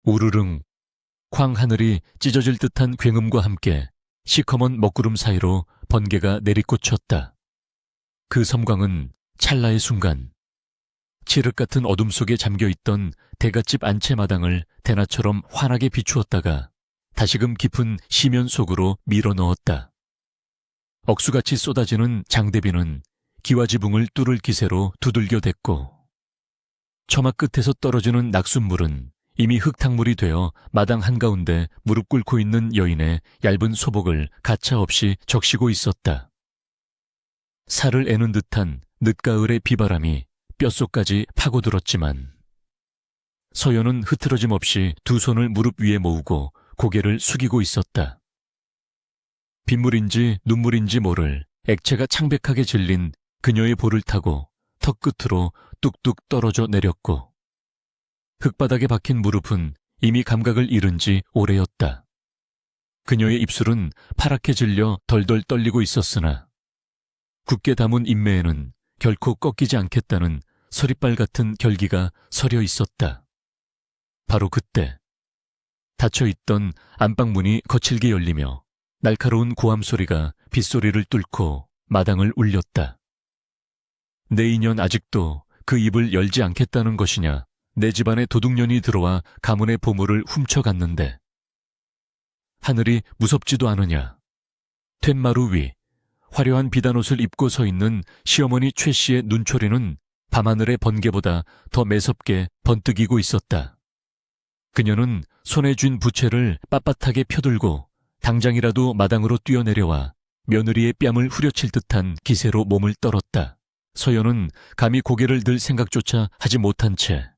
우르릉 광하늘이 찢어질 듯한 굉음과 함께 시커먼 먹구름 사이로 번개가 내리꽂혔다. 그 섬광은 찰나의 순간 칠흑 같은 어둠 속에 잠겨있던 대갓집 안채 마당을 대낮처럼 환하게 비추었다가 다시금 깊은 시면 속으로 밀어넣었다. 억수같이 쏟아지는 장대비는 기와지붕을 뚫을 기세로 두들겨댔고 처마 끝에서 떨어지는 낙숫물은 이미 흙탕물이 되어 마당 한가운데 무릎 꿇고 있는 여인의 얇은 소복을 가차없이 적시고 있었다. 살을 애는 듯한 늦가을의 비바람이 뼛속까지 파고들었지만 서연은 흐트러짐 없이 두 손을 무릎 위에 모으고 고개를 숙이고 있었다. 빗물인지 눈물인지 모를 액체가 창백하게 질린 그녀의 볼을 타고 턱 끝으로 뚝뚝 떨어져 내렸고 흙바닥에 박힌 무릎은 이미 감각을 잃은 지 오래였다. 그녀의 입술은 파랗게 질려 덜덜 떨리고 있었으나 굳게 담은 인매에는 결코 꺾이지 않겠다는 서리빨 같은 결기가 서려 있었다. 바로 그때 닫혀있던 안방문이 거칠게 열리며 날카로운 고함 소리가 빗소리를 뚫고 마당을 울렸다. 내 인연 아직도 그 입을 열지 않겠다는 것이냐, 내 집안에 도둑년이 들어와 가문의 보물을 훔쳐갔는데 하늘이 무섭지도 않으냐. 툇마루 위 화려한 비단옷을 입고 서 있는 시어머니 최 씨의 눈초리는 밤하늘의 번개보다 더 매섭게 번뜩이고 있었다. 그녀는 손에 쥔 부채를 빳빳하게 펴들고 당장이라도 마당으로 뛰어내려와 며느리의 뺨을 후려칠 듯한 기세로 몸을 떨었다. 서연은 감히 고개를 들 생각조차 하지 못한 채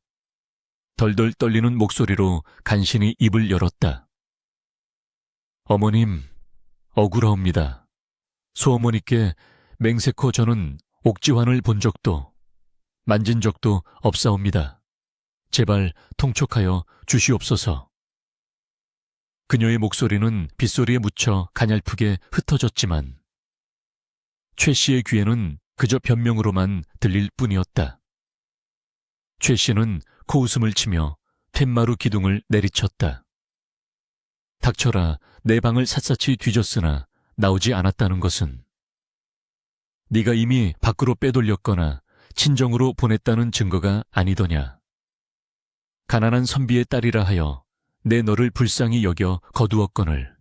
덜덜 떨리는 목소리로 간신히 입을 열었다. 어머님, 억울하옵니다. 소어머니께 맹세코 저는 옥지환을 본 적도 만진 적도 없사옵니다. 제발 통촉하여 주시옵소서. 그녀의 목소리는 빗소리에 묻혀 가냘프게 흩어졌지만 최 씨의 귀에는 그저 변명으로만 들릴 뿐이었다. 최 씨는 코웃음을 치며 툇마루 기둥을 내리쳤다. 닥쳐라, 내 방을 샅샅이 뒤졌으나 나오지 않았다는 것은 네가 이미 밖으로 빼돌렸거나 친정으로 보냈다는 증거가 아니더냐. 가난한 선비의 딸이라 하여 내 너를 불쌍히 여겨 거두었거늘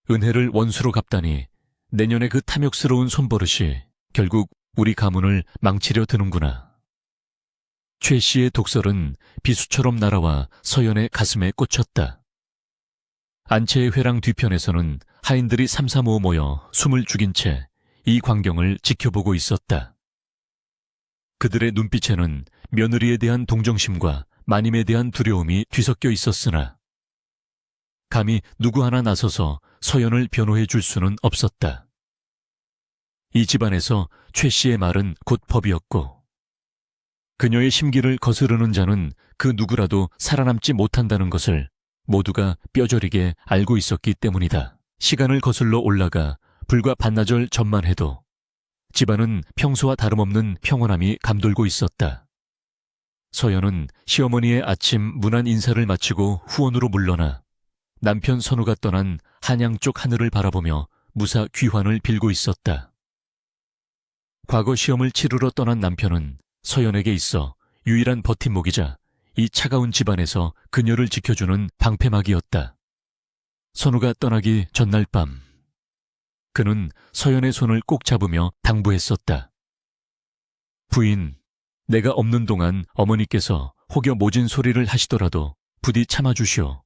은혜를 원수로 갚다니 내년에 그 탐욕스러운 손버릇이 결국 우리 가문을 망치려 드는구나. 최 씨의 독설은 비수처럼 날아와 서연의 가슴에 꽂혔다. 안채의 회랑 뒤편에서는 하인들이 삼삼오오 모여 숨을 죽인 채 이 광경을 지켜보고 있었다. 그들의 눈빛에는 며느리에 대한 동정심과 마님에 대한 두려움이 뒤섞여 있었으나 감히 누구 하나 나서서 서연을 변호해 줄 수는 없었다. 이 집안에서 최 씨의 말은 곧 법이었고 그녀의 심기를 거스르는 자는 그 누구라도 살아남지 못한다는 것을 모두가 뼈저리게 알고 있었기 때문이다. 시간을 거슬러 올라가 불과 반나절 전만 해도 집안은 평소와 다름없는 평온함이 감돌고 있었다. 서연은 시어머니의 아침 문안 인사를 마치고 후원으로 물러나 남편 선우가 떠난 한양 쪽 하늘을 바라보며 무사 귀환을 빌고 있었다. 과거 시험을 치르러 떠난 남편은 서연에게 있어 유일한 버팀목이자 이 차가운 집안에서 그녀를 지켜주는 방패막이었다. 선우가 떠나기 전날 밤 그는 서연의 손을 꼭 잡으며 당부했었다. 부인, 내가 없는 동안 어머니께서 혹여 모진 소리를 하시더라도 부디 참아주시오.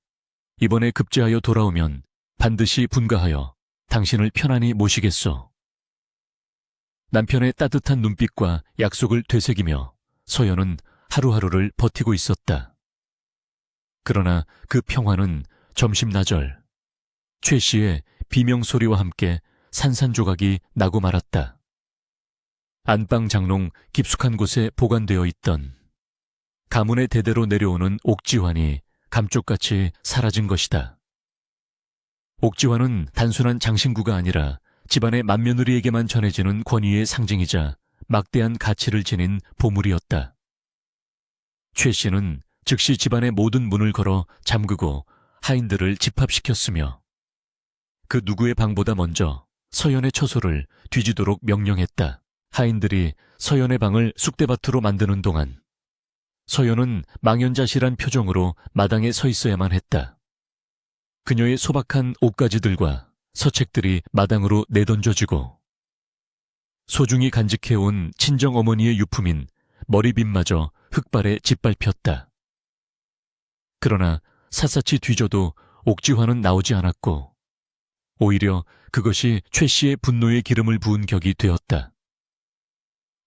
이번에 급제하여 돌아오면 반드시 분가하여 당신을 편안히 모시겠소. 남편의 따뜻한 눈빛과 약속을 되새기며 서연은 하루하루를 버티고 있었다. 그러나 그 평화는 점심나절 최 씨의 비명소리와 함께 산산조각이 나고 말았다. 안방 장롱 깊숙한 곳에 보관되어 있던 가문의 대대로 내려오는 옥지환이 감쪽같이 사라진 것이다. 옥지환은 단순한 장신구가 아니라 집안의 맏며느리에게만 전해지는 권위의 상징이자 막대한 가치를 지닌 보물이었다. 최 씨는 즉시 집안의 모든 문을 걸어 잠그고 하인들을 집합시켰으며 그 누구의 방보다 먼저 서연의 처소를 뒤지도록 명령했다. 하인들이 서연의 방을 쑥대밭으로 만드는 동안 서연은 망연자실한 표정으로 마당에 서 있어야만 했다. 그녀의 소박한 옷가지들과 서책들이 마당으로 내던져지고 소중히 간직해온 친정어머니의 유품인 머리빗마저 흙발에 짓밟혔다. 그러나 샅샅이 뒤져도 옥지화는 나오지 않았고 오히려 그것이 최 씨의 분노의 기름을 부은 격이 되었다.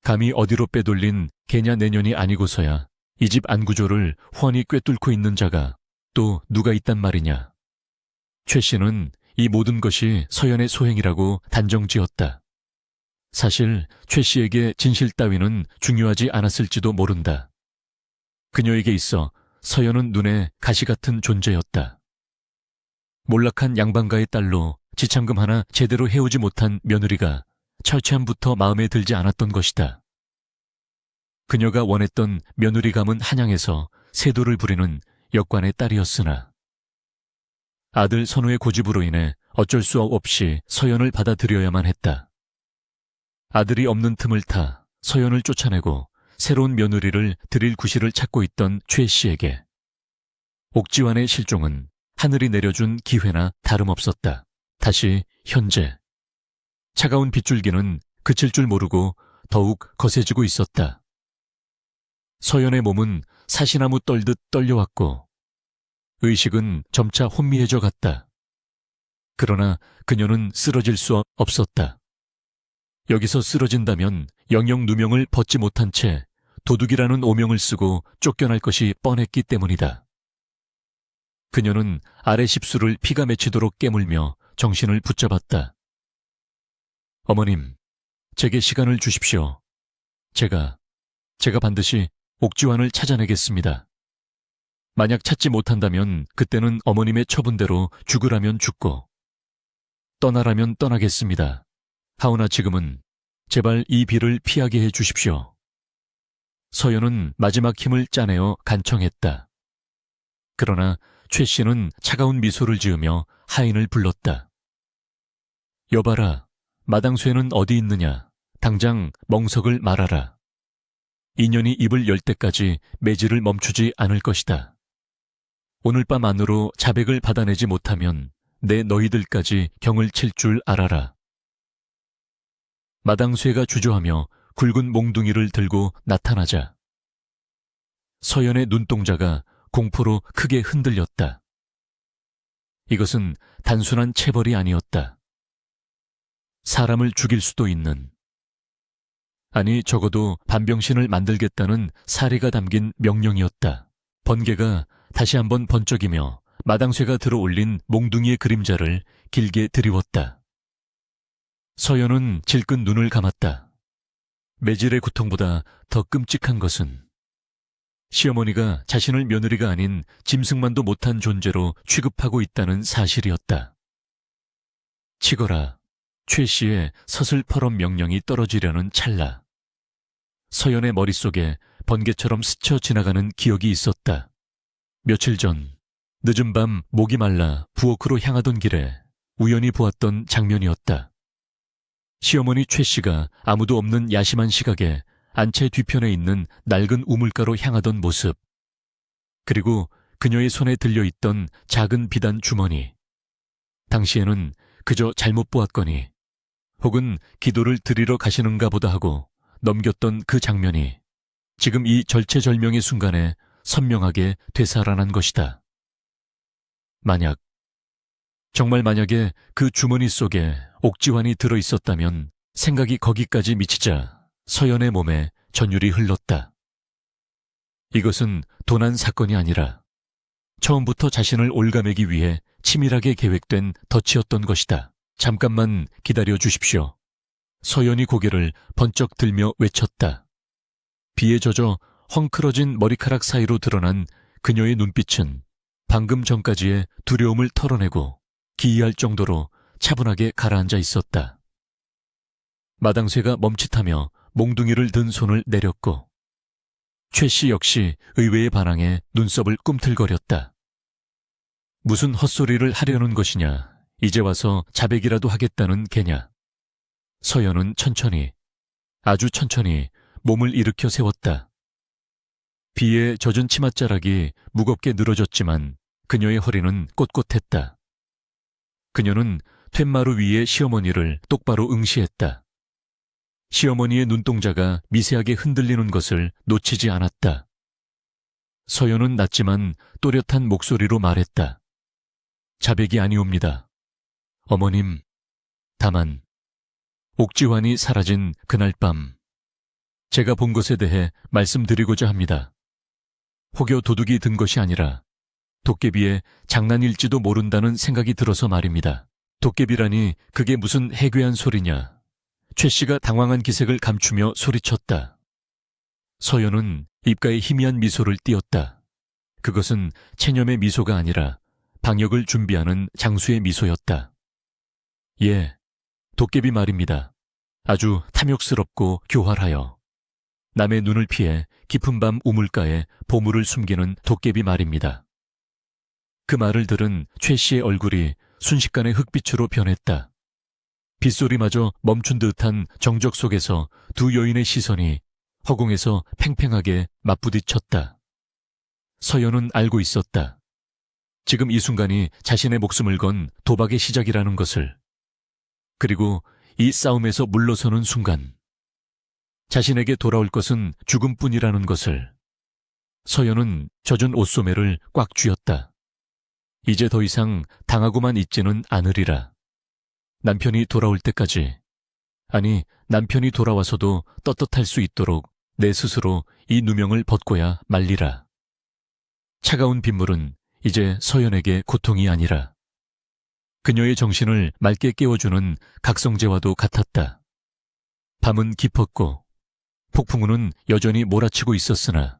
감히 어디로 빼돌린 개냐 내년이 아니고서야 이 집 안구조를 훤히 꿰뚫고 있는 자가 또 누가 있단 말이냐. 최 씨는 이 모든 것이 서연의 소행이라고 단정지었다. 사실 최 씨에게 진실 따위는 중요하지 않았을지도 모른다. 그녀에게 있어 서연은 눈에 가시 같은 존재였다. 몰락한 양반가의 딸로 지참금 하나 제대로 해오지 못한 며느리가 처치함부터 마음에 들지 않았던 것이다. 그녀가 원했던 며느리 가문 한양에서 세도를 부리는 역관의 딸이었으나 아들 선우의 고집으로 인해 어쩔 수 없이 서연을 받아들여야만 했다. 아들이 없는 틈을 타 서연을 쫓아내고 새로운 며느리를 드릴 구실을 찾고 있던 최 씨에게 옥지환의 실종은 하늘이 내려준 기회나 다름없었다. 다시 현재 차가운 빗줄기는 그칠 줄 모르고 더욱 거세지고 있었다. 서연의 몸은 사시나무 떨듯 떨려왔고 의식은 점차 혼미해져 갔다. 그러나 그녀는 쓰러질 수 없었다. 여기서 쓰러진다면 영영 누명을 벗지 못한 채 도둑이라는 오명을 쓰고 쫓겨날 것이 뻔했기 때문이다. 그녀는 아래 십수를 피가 맺히도록 깨물며 정신을 붙잡았다. 어머님, 제게 시간을 주십시오. 제가 반드시 옥지환을 찾아내겠습니다. 만약 찾지 못한다면 그때는 어머님의 처분대로 죽으라면 죽고 떠나라면 떠나겠습니다. 하오나 지금은 제발 이 비를 피하게 해 주십시오. 서연은 마지막 힘을 짜내어 간청했다. 그러나 최 씨는 차가운 미소를 지으며 하인을 불렀다. 여봐라, 마당쇠는 어디 있느냐. 당장 멍석을 말하라. 인연이 입을 열 때까지 매질을 멈추지 않을 것이다. 오늘 밤 안으로 자백을 받아내지 못하면 내 너희들까지 경을 칠 줄 알아라. 마당쇠가 주저하며 굵은 몽둥이를 들고 나타나자 서연의 눈동자가 공포로 크게 흔들렸다. 이것은 단순한 체벌이 아니었다. 사람을 죽일 수도 있는, 아니 적어도 반병신을 만들겠다는 사리가 담긴 명령이었다. 번개가 다시 한번 번쩍이며 마당쇠가 들어올린 몽둥이의 그림자를 길게 드리웠다. 서연은 질끈 눈을 감았다. 매질의 고통보다 더 끔찍한 것은 시어머니가 자신을 며느리가 아닌 짐승만도 못한 존재로 취급하고 있다는 사실이었다. 치거라. 최 씨의 서슬퍼런 명령이 떨어지려는 찰나 서연의 머릿속에 번개처럼 스쳐 지나가는 기억이 있었다. 며칠 전 늦은 밤 목이 말라 부엌으로 향하던 길에 우연히 보았던 장면이었다. 시어머니 최 씨가 아무도 없는 야심한 시각에 안채 뒤편에 있는 낡은 우물가로 향하던 모습, 그리고 그녀의 손에 들려있던 작은 비단 주머니. 당시에는 그저 잘못 보았거니 혹은 기도를 드리러 가시는가 보다 하고 넘겼던 그 장면이 지금 이 절체절명의 순간에 선명하게 되살아난 것이다. 정말 만약에 그 주머니 속에 옥지환이 들어있었다면 생각이 거기까지 미치자 서연의 몸에 전율이 흘렀다. 이것은 도난 사건이 아니라 처음부터 자신을 올가매기 위해 치밀하게 계획된 덫이었던 것이다. 잠깐만 기다려 주십시오. 서연이 고개를 번쩍 들며 외쳤다. 비에 젖어 헝클어진 머리카락 사이로 드러난 그녀의 눈빛은 방금 전까지의 두려움을 털어내고 기이할 정도로 차분하게 가라앉아 있었다. 마당쇠가 멈칫하며 몽둥이를 든 손을 내렸고 최 씨 역시 의외의 반항에 눈썹을 꿈틀거렸다. 무슨 헛소리를 하려는 것이냐. 이제 와서 자백이라도 하겠다는 게냐. 서연은 천천히, 아주 천천히 몸을 일으켜 세웠다. 비에 젖은 치맛자락이 무겁게 늘어졌지만 그녀의 허리는 꼿꼿했다. 그녀는 툇마루 위에 시어머니를 똑바로 응시했다. 시어머니의 눈동자가 미세하게 흔들리는 것을 놓치지 않았다. 서연은 낮지만 또렷한 목소리로 말했다. 자백이 아니옵니다. 어머님, 다만 옥지환이 사라진 그날 밤 제가 본 것에 대해 말씀드리고자 합니다. 혹여 도둑이 든 것이 아니라 도깨비의 장난일지도 모른다는 생각이 들어서 말입니다. 도깨비라니 그게 무슨 해괴한 소리냐. 최 씨가 당황한 기색을 감추며 소리쳤다. 서연은 입가에 희미한 미소를 띄었다. 그것은 체념의 미소가 아니라 방역을 준비하는 장수의 미소였다. 예, 도깨비 말입니다. 아주 탐욕스럽고 교활하여 남의 눈을 피해 깊은 밤 우물가에 보물을 숨기는 도깨비 말입니다. 그 말을 들은 최 씨의 얼굴이 순식간에 흑빛으로 변했다. 빗소리마저 멈춘 듯한 정적 속에서 두 여인의 시선이 허공에서 팽팽하게 맞부딪혔다. 서연은 알고 있었다. 지금 이 순간이 자신의 목숨을 건 도박의 시작이라는 것을. 그리고 이 싸움에서 물러서는 순간 자신에게 돌아올 것은 죽음뿐이라는 것을. 서연은 젖은 옷소매를 꽉 쥐었다. 이제 더 이상 당하고만 있지는 않으리라. 남편이 돌아올 때까지, 아니 남편이 돌아와서도 떳떳할 수 있도록 내 스스로 이 누명을 벗고야 말리라. 차가운 빗물은 이제 서연에게 고통이 아니라 그녀의 정신을 맑게 깨워주는 각성제와도 같았다. 밤은 깊었고 폭풍우는 여전히 몰아치고 있었으나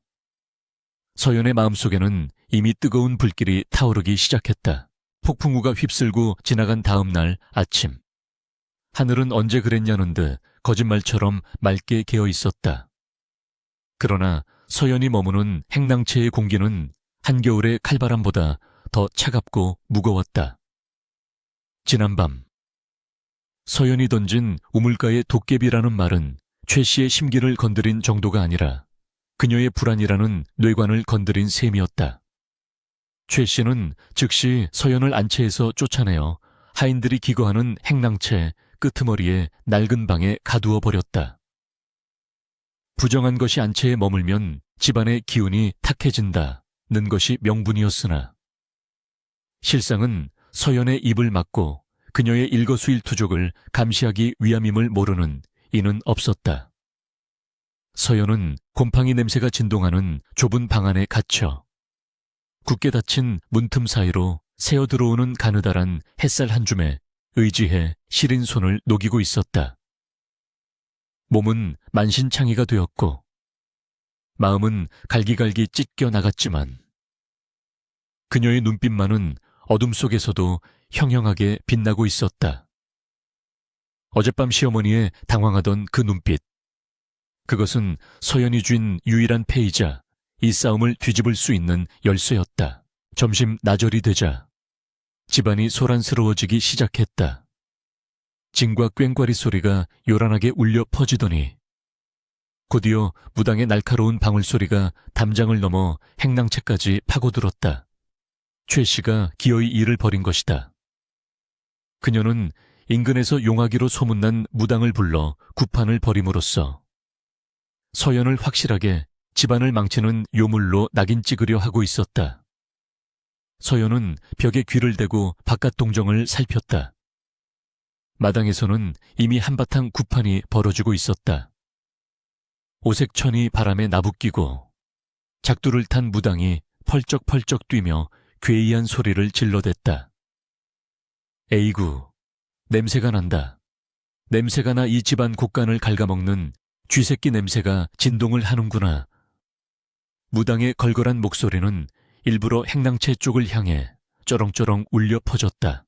서연의 마음속에는 이미 뜨거운 불길이 타오르기 시작했다. 폭풍우가 휩쓸고 지나간 다음 날 아침, 하늘은 언제 그랬냐는 듯 거짓말처럼 맑게 개어 있었다. 그러나 서연이 머무는 행랑채의 공기는 한겨울의 칼바람보다 더 차갑고 무거웠다. 지난밤 서연이 던진 우물가의 도깨비라는 말은 최 씨의 심기를 건드린 정도가 아니라 그녀의 불안이라는 뇌관을 건드린 셈이었다. 최 씨는 즉시 서연을 안채에서 쫓아내어 하인들이 기거하는 행랑채 끄트머리에 낡은 방에 가두어 버렸다. 부정한 것이 안채에 머물면 집안의 기운이 탁해진다는 것이 명분이었으나 실상은 서연의 입을 막고 그녀의 일거수일투족을 감시하기 위함임을 모르는 이는 없었다. 서연은 곰팡이 냄새가 진동하는 좁은 방 안에 갇혀 굳게 닫힌 문틈 사이로 새어 들어오는 가느다란 햇살 한 줌에 의지해 시린 손을 녹이고 있었다. 몸은 만신창이가 되었고 마음은 갈기갈기 찢겨 나갔지만 그녀의 눈빛만은 어둠 속에서도 형형하게 빛나고 있었다. 어젯밤 시어머니의 당황하던 그 눈빛, 그것은 서연이 쥔 유일한 패이자 이 싸움을 뒤집을 수 있는 열쇠였다. 점심 나절이 되자 집안이 소란스러워지기 시작했다. 징과 꽹과리 소리가 요란하게 울려 퍼지더니 곧이어 무당의 날카로운 방울소리가 담장을 넘어 행랑채까지 파고들었다. 최 씨가 기어이 일을 벌인 것이다. 그녀는 인근에서 용하기로 소문난 무당을 불러 구판을 벌임으로써 서연을 확실하게 집안을 망치는 요물로 낙인 찍으려 하고 있었다. 서연은 벽에 귀를 대고 바깥 동정을 살폈다. 마당에서는 이미 한바탕 구판이 벌어지고 있었다. 오색천이 바람에 나부끼고 작두를 탄 무당이 펄쩍펄쩍 뛰며 괴이한 소리를 질러댔다. 에이구, 냄새가 난다. 냄새가 나 이 집안 곳간을 갉아먹는 쥐새끼 냄새가 진동을 하는구나. 무당의 걸걸한 목소리는 일부러 행랑채 쪽을 향해 쩌렁쩌렁 울려 퍼졌다.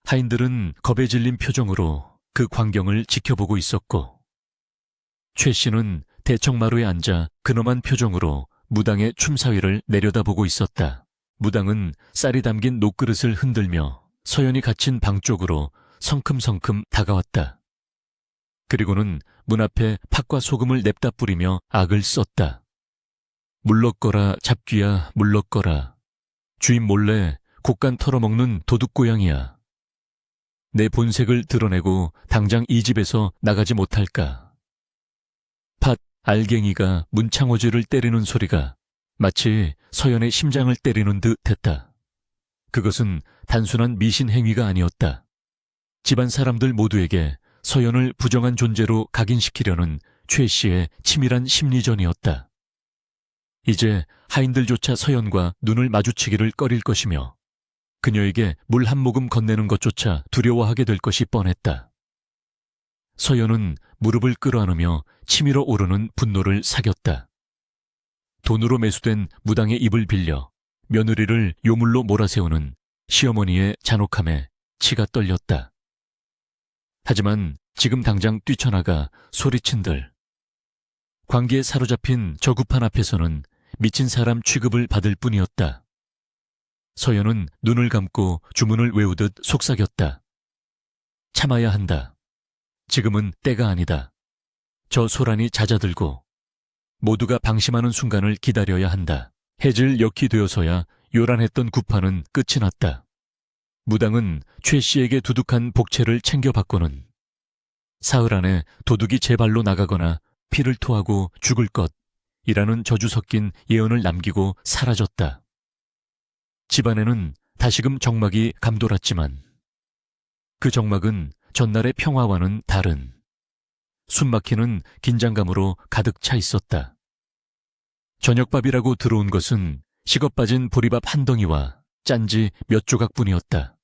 하인들은 겁에 질린 표정으로 그 광경을 지켜보고 있었고 최 씨는 대청마루에 앉아 근엄한 표정으로 무당의 춤사위를 내려다보고 있었다. 무당은 쌀이 담긴 녹그릇을 흔들며 서연이 갇힌 방 쪽으로 성큼성큼 다가왔다. 그리고는 문 앞에 팥과 소금을 냅다 뿌리며 악을 썼다. 물러거라 잡귀야 물러거라. 주인 몰래 곡간 털어먹는 도둑고양이야. 내 본색을 드러내고 당장 이 집에서 나가지 못할까. 팥 알갱이가 문창호지를 때리는 소리가 마치 서연의 심장을 때리는 듯 했다. 그것은 단순한 미신 행위가 아니었다. 집안 사람들 모두에게 서연을 부정한 존재로 각인시키려는 최 씨의 치밀한 심리전이었다. 이제 하인들조차 서연과 눈을 마주치기를 꺼릴 것이며 그녀에게 물 한 모금 건네는 것조차 두려워하게 될 것이 뻔했다. 서연은 무릎을 끌어안으며 치밀어 오르는 분노를 사겼다. 돈으로 매수된 무당의 입을 빌려 며느리를 요물로 몰아세우는 시어머니의 잔혹함에 치가 떨렸다. 하지만 지금 당장 뛰쳐나가 소리친들. 관계에 사로잡힌 저 구판 앞에서는 미친 사람 취급을 받을 뿐이었다. 서연은 눈을 감고 주문을 외우듯 속삭였다. 참아야 한다. 지금은 때가 아니다. 저 소란이 잦아들고 모두가 방심하는 순간을 기다려야 한다. 해질 역이 되어서야 요란했던 구판은 끝이 났다. 무당은 최 씨에게 두둑한 복채를 챙겨받고는 사흘 안에 도둑이 제 발로 나가거나 피를 토하고 죽을 것이라는 저주 섞인 예언을 남기고 사라졌다. 집안에는 다시금 정막이 감돌았지만 그 정막은 전날의 평화와는 다른 숨막히는 긴장감으로 가득 차 있었다. 저녁밥이라고 들어온 것은 식어 빠진 보리밥 한 덩이와 짠지 몇 조각뿐이었다.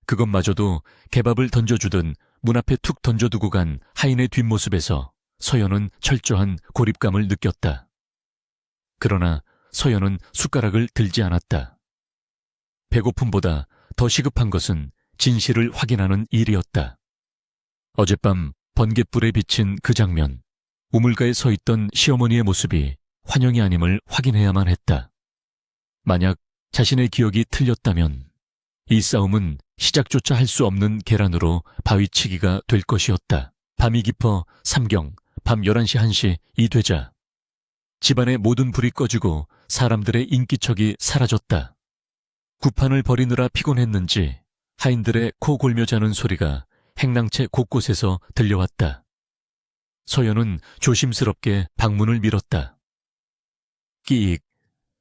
그것마저도 개밥을 던져주던 문 앞에 툭 던져두고 간 하인의 뒷모습에서 서연은 철저한 고립감을 느꼈다. 그러나 서연은 숟가락을 들지 않았다. 배고픔보다 더 시급한 것은 진실을 확인하는 일이었다. 어젯밤 번갯불에 비친 그 장면, 우물가에 서 있던 시어머니의 모습이 환영이 아님을 확인해야만 했다. 만약 자신의 기억이 틀렸다면 이 싸움은 시작조차 할 수 없는 계란으로 바위치기가 될 것이었다. 밤이 깊어 삼경, 밤 11시 1시 이 되자 집안의 모든 불이 꺼지고 사람들의 인기척이 사라졌다. 구판을 벌이느라 피곤했는지 하인들의 코 골며 자는 소리가 행랑채 곳곳에서 들려왔다. 서연은 조심스럽게 방문을 밀었다. 끼익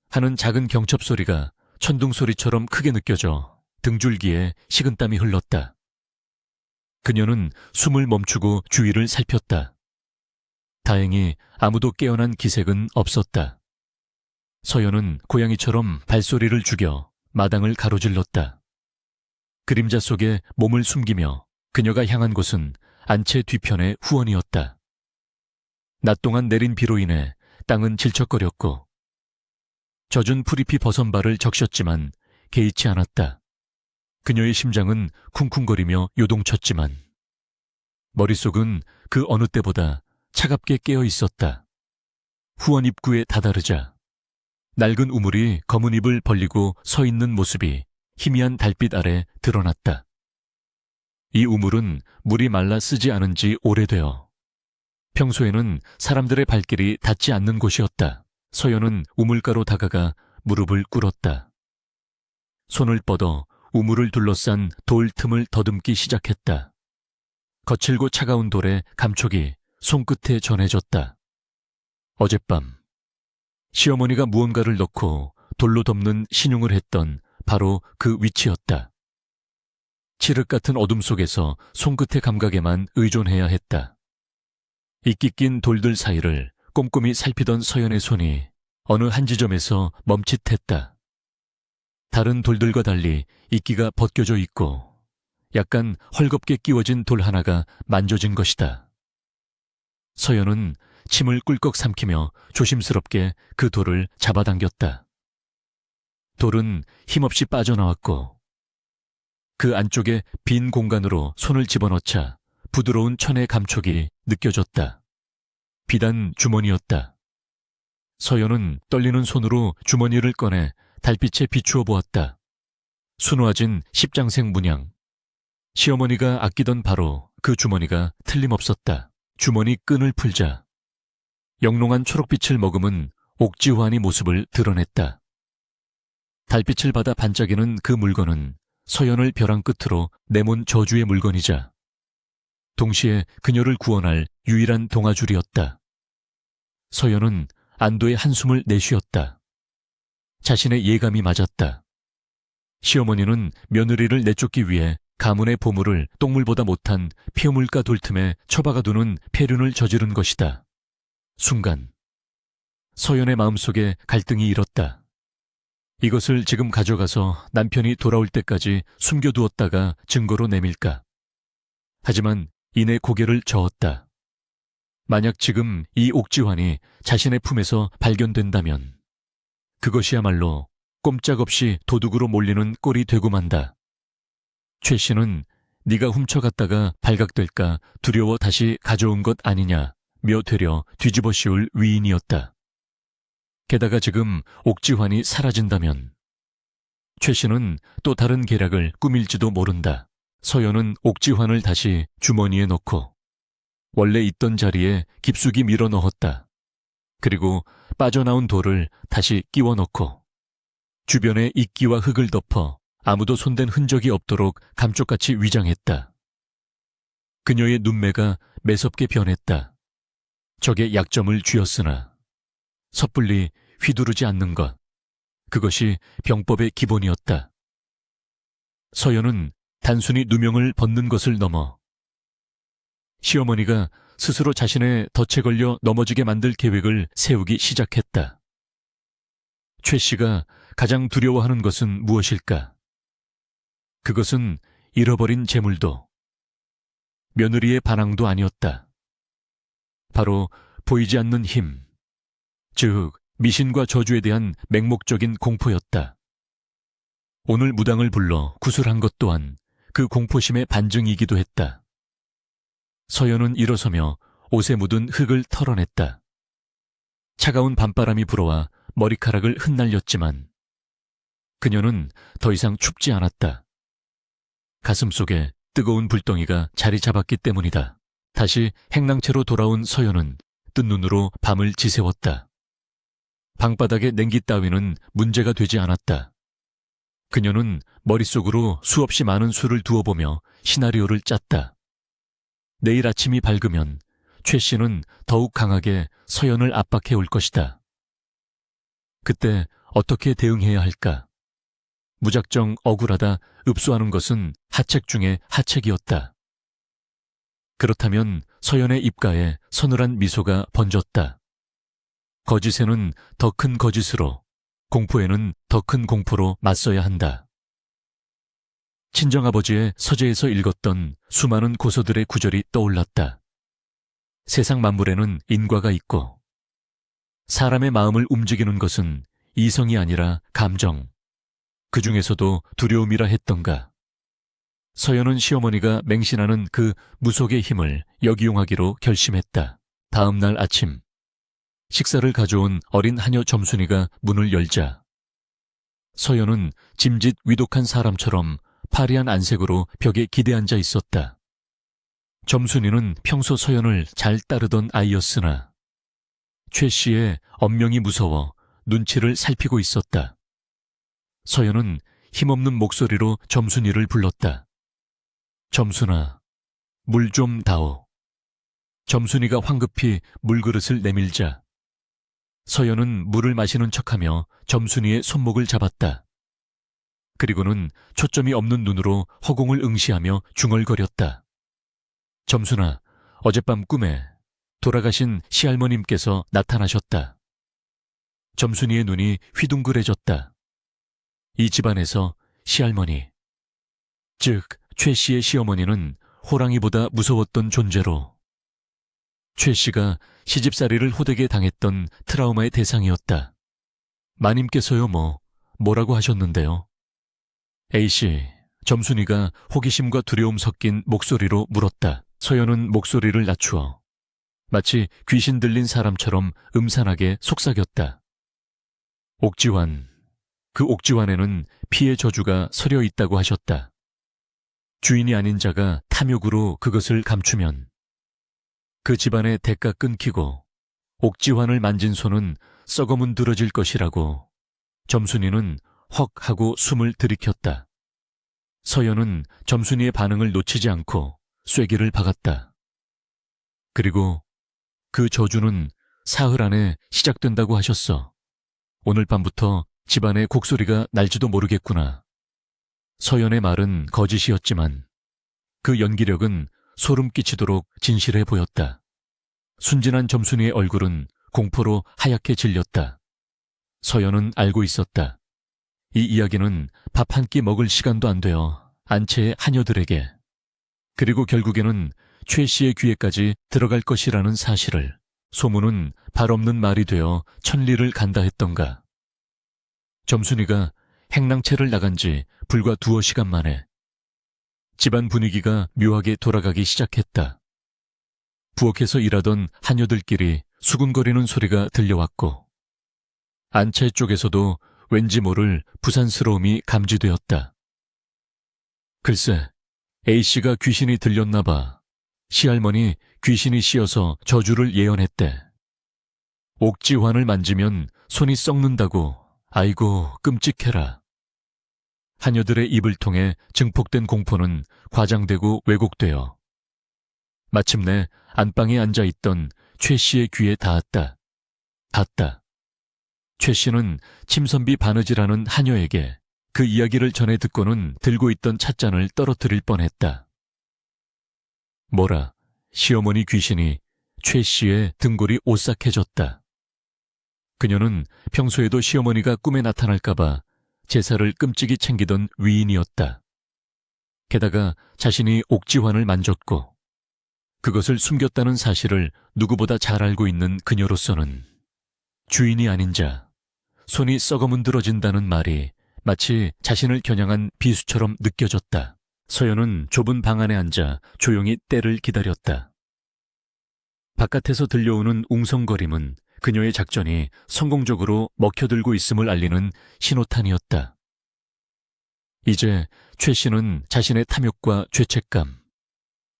하는 작은 경첩 소리가 천둥 소리처럼 크게 느껴져 등줄기에 식은땀이 흘렀다. 그녀는 숨을 멈추고 주위를 살폈다. 다행히 아무도 깨어난 기색은 없었다. 서연은 고양이처럼 발소리를 죽여 마당을 가로질렀다. 그림자 속에 몸을 숨기며 그녀가 향한 곳은 안채 뒤편의 후원이었다. 낮 동안 내린 비로 인해 땅은 질척거렸고 젖은 풀잎이 벗은 발을 적셨지만 개의치 않았다. 그녀의 심장은 쿵쿵거리며 요동쳤지만 머릿속은 그 어느 때보다 차갑게 깨어 있었다. 후원 입구에 다다르자 낡은 우물이 검은 입을 벌리고 서 있는 모습이 희미한 달빛 아래 드러났다. 이 우물은 물이 말라 쓰지 않은 지 오래되어 평소에는 사람들의 발길이 닿지 않는 곳이었다. 서연은 우물가로 다가가 무릎을 꿇었다. 손을 뻗어 우물을 둘러싼 돌 틈을 더듬기 시작했다. 거칠고 차가운 돌의 감촉이 손끝에 전해졌다. 어젯밤 시어머니가 무언가를 넣고 돌로 덮는 신용을 했던 바로 그 위치였다. 칠흑 같은 어둠 속에서 손끝의 감각에만 의존해야 했다. 이끼 낀 돌들 사이를 꼼꼼히 살피던 서연의 손이 어느 한 지점에서 멈칫했다. 다른 돌들과 달리 이끼가 벗겨져 있고 약간 헐겁게 끼워진 돌 하나가 만져진 것이다. 서연은 침을 꿀꺽 삼키며 조심스럽게 그 돌을 잡아당겼다. 돌은 힘없이 빠져나왔고 그 안쪽에 빈 공간으로 손을 집어넣자 부드러운 천의 감촉이 느껴졌다. 비단 주머니였다. 서연은 떨리는 손으로 주머니를 꺼내 달빛에 비추어 보았다. 수놓아진 십장색 문양. 시어머니가 아끼던 바로 그 주머니가 틀림없었다. 주머니 끈을 풀자 영롱한 초록빛을 머금은 옥지환이 모습을 드러냈다. 달빛을 받아 반짝이는 그 물건은 서연을 벼랑 끝으로 내몬 저주의 물건이자 동시에 그녀를 구원할 유일한 동아줄이었다. 서연은 안도의 한숨을 내쉬었다. 자신의 예감이 맞았다. 시어머니는 며느리를 내쫓기 위해 가문의 보물을 똥물보다 못한 폐물가 돌틈에 처박아두는 폐륜을 저지른 것이다. 순간 서연의 마음속에 갈등이 일었다. 이것을 지금 가져가서 남편이 돌아올 때까지 숨겨두었다가 증거로 내밀까? 하지만 이내 고개를 저었다. 만약 지금 이 옥지환이 자신의 품에서 발견된다면 그것이야말로 꼼짝없이 도둑으로 몰리는 꼴이 되고 만다. 최 씨는 네가 훔쳐갔다가 발각될까 두려워 다시 가져온 것 아니냐며 되려 뒤집어 씌울 위인이었다. 게다가 지금 옥지환이 사라진다면 최 씨는 또 다른 계략을 꾸밀지도 모른다. 서연은 옥지환을 다시 주머니에 넣고 원래 있던 자리에 깊숙이 밀어 넣었다. 그리고 빠져나온 돌을 다시 끼워 넣고 주변에 이끼와 흙을 덮어 아무도 손댄 흔적이 없도록 감쪽같이 위장했다. 그녀의 눈매가 매섭게 변했다. 적의 약점을 쥐었으나 섣불리 휘두르지 않는 것, 그것이 병법의 기본이었다. 서연은 단순히 누명을 벗는 것을 넘어 시어머니가 스스로 자신의 덫에 걸려 넘어지게 만들 계획을 세우기 시작했다. 최 씨가 가장 두려워하는 것은 무엇일까? 그것은 잃어버린 재물도 며느리의 반항도 아니었다. 바로 보이지 않는 힘, 즉 미신과 저주에 대한 맹목적인 공포였다. 오늘 무당을 불러 구술한 것 또한 그 공포심의 반증이기도 했다. 서연은 일어서며 옷에 묻은 흙을 털어냈다. 차가운 밤바람이 불어와 머리카락을 흩날렸지만 그녀는 더 이상 춥지 않았다. 가슴속에 뜨거운 불덩이가 자리 잡았기 때문이다. 다시 행랑채로 돌아온 서연은 뜬 눈으로 밤을 지새웠다. 방바닥의 냉기 따위는 문제가 되지 않았다. 그녀는 머릿속으로 수없이 많은 수를 두어보며 시나리오를 짰다. 내일 아침이 밝으면 최 씨는 더욱 강하게 서연을 압박해 올 것이다. 그때 어떻게 대응해야 할까? 무작정 억울하다 읍소하는 것은 하책 중에 하책이었다. 그렇다면 서연의 입가에 서늘한 미소가 번졌다. 거짓에는 더 큰 거짓으로, 공포에는 더 큰 공포로 맞서야 한다. 친정아버지의 서재에서 읽었던 수많은 고서들의 구절이 떠올랐다. 세상 만물에는 인과가 있고 사람의 마음을 움직이는 것은 이성이 아니라 감정, 그 중에서도 두려움이라 했던가. 서연은 시어머니가 맹신하는 그 무속의 힘을 역이용하기로 결심했다. 다음 날 아침, 식사를 가져온 어린 하녀 점순이가 문을 열자 서연은 짐짓 위독한 사람처럼 파리한 안색으로 벽에 기대앉아 있었다. 점순이는 평소 서연을 잘 따르던 아이였으나 최 씨의 언명이 무서워 눈치를 살피고 있었다. 서연은 힘없는 목소리로 점순이를 불렀다. 점순아, 물 좀 다오. 점순이가 황급히 물그릇을 내밀자 서연은 물을 마시는 척하며 점순이의 손목을 잡았다. 그리고는 초점이 없는 눈으로 허공을 응시하며 중얼거렸다. 점순아, 어젯밤 꿈에 돌아가신 시할머님께서 나타나셨다. 점순이의 눈이 휘둥그레졌다. 이 집안에서 시할머니, 즉 최 씨의 시어머니는 호랑이보다 무서웠던 존재로 최 씨가 시집살이를 호되게 당했던 트라우마의 대상이었다. 마님께서요 뭐라고 하셨는데요? A씨, 점순이가 호기심과 두려움 섞인 목소리로 물었다. 서연은 목소리를 낮추어 마치 귀신 들린 사람처럼 음산하게 속삭였다. 옥지환, 그 옥지환에는 피의 저주가 서려 있다고 하셨다. 주인이 아닌 자가 탐욕으로 그것을 감추면 그 집안의 대가 끊기고 옥지환을 만진 손은 썩어문드러질 것이라고 점순이는 헉 하고 숨을 들이켰다. 서연은 점순이의 반응을 놓치지 않고 쐐기를 박았다. 그리고 그 저주는 사흘 안에 시작된다고 하셨어. 오늘 밤부터 집안에 곡소리가 날지도 모르겠구나. 서연의 말은 거짓이었지만 그 연기력은 소름 끼치도록 진실해 보였다. 순진한 점순이의 얼굴은 공포로 하얗게 질렸다. 서연은 알고 있었다. 이 이야기는 밥 한 끼 먹을 시간도 안 되어 안채의 하녀들에게, 그리고 결국에는 최 씨의 귀에까지 들어갈 것이라는 사실을, 소문은 발 없는 말이 되어 천리를 간다 했던가. 점순이가 행랑채를 나간 지 불과 2시간 만에 집안 분위기가 묘하게 돌아가기 시작했다. 부엌에서 일하던 하녀들끼리 수군거리는 소리가 들려왔고 안채 쪽에서도 왠지 모를 부산스러움이 감지되었다. 글쎄, A씨가 귀신이 들렸나 봐. 시할머니 귀신이 씌어서 저주를 예언했대. 옥지환을 만지면 손이 썩는다고. 아이고 끔찍해라. 하녀들의 입을 통해 증폭된 공포는 과장되고 왜곡되어 마침내 안방에 앉아있던 최 씨의 귀에 닿았다. 닿았다. 최 씨는 침선비 바느질하는 하녀에게 그 이야기를 전해 듣고는 들고 있던 찻잔을 떨어뜨릴 뻔했다. 뭐라, 시어머니 귀신이 최 씨의 등골이 오싹해졌다. 그녀는 평소에도 시어머니가 꿈에 나타날까봐 제사를 끔찍이 챙기던 위인이었다. 게다가 자신이 옥지환을 만졌고 그것을 숨겼다는 사실을 누구보다 잘 알고 있는 그녀로서는 주인이 아닌 자, 손이 썩어문드러진다는 말이 마치 자신을 겨냥한 비수처럼 느껴졌다. 서연은 좁은 방 안에 앉아 조용히 때를 기다렸다. 바깥에서 들려오는 웅성거림은 그녀의 작전이 성공적으로 먹혀들고 있음을 알리는 신호탄이었다. 이제 최 씨는 자신의 탐욕과 죄책감,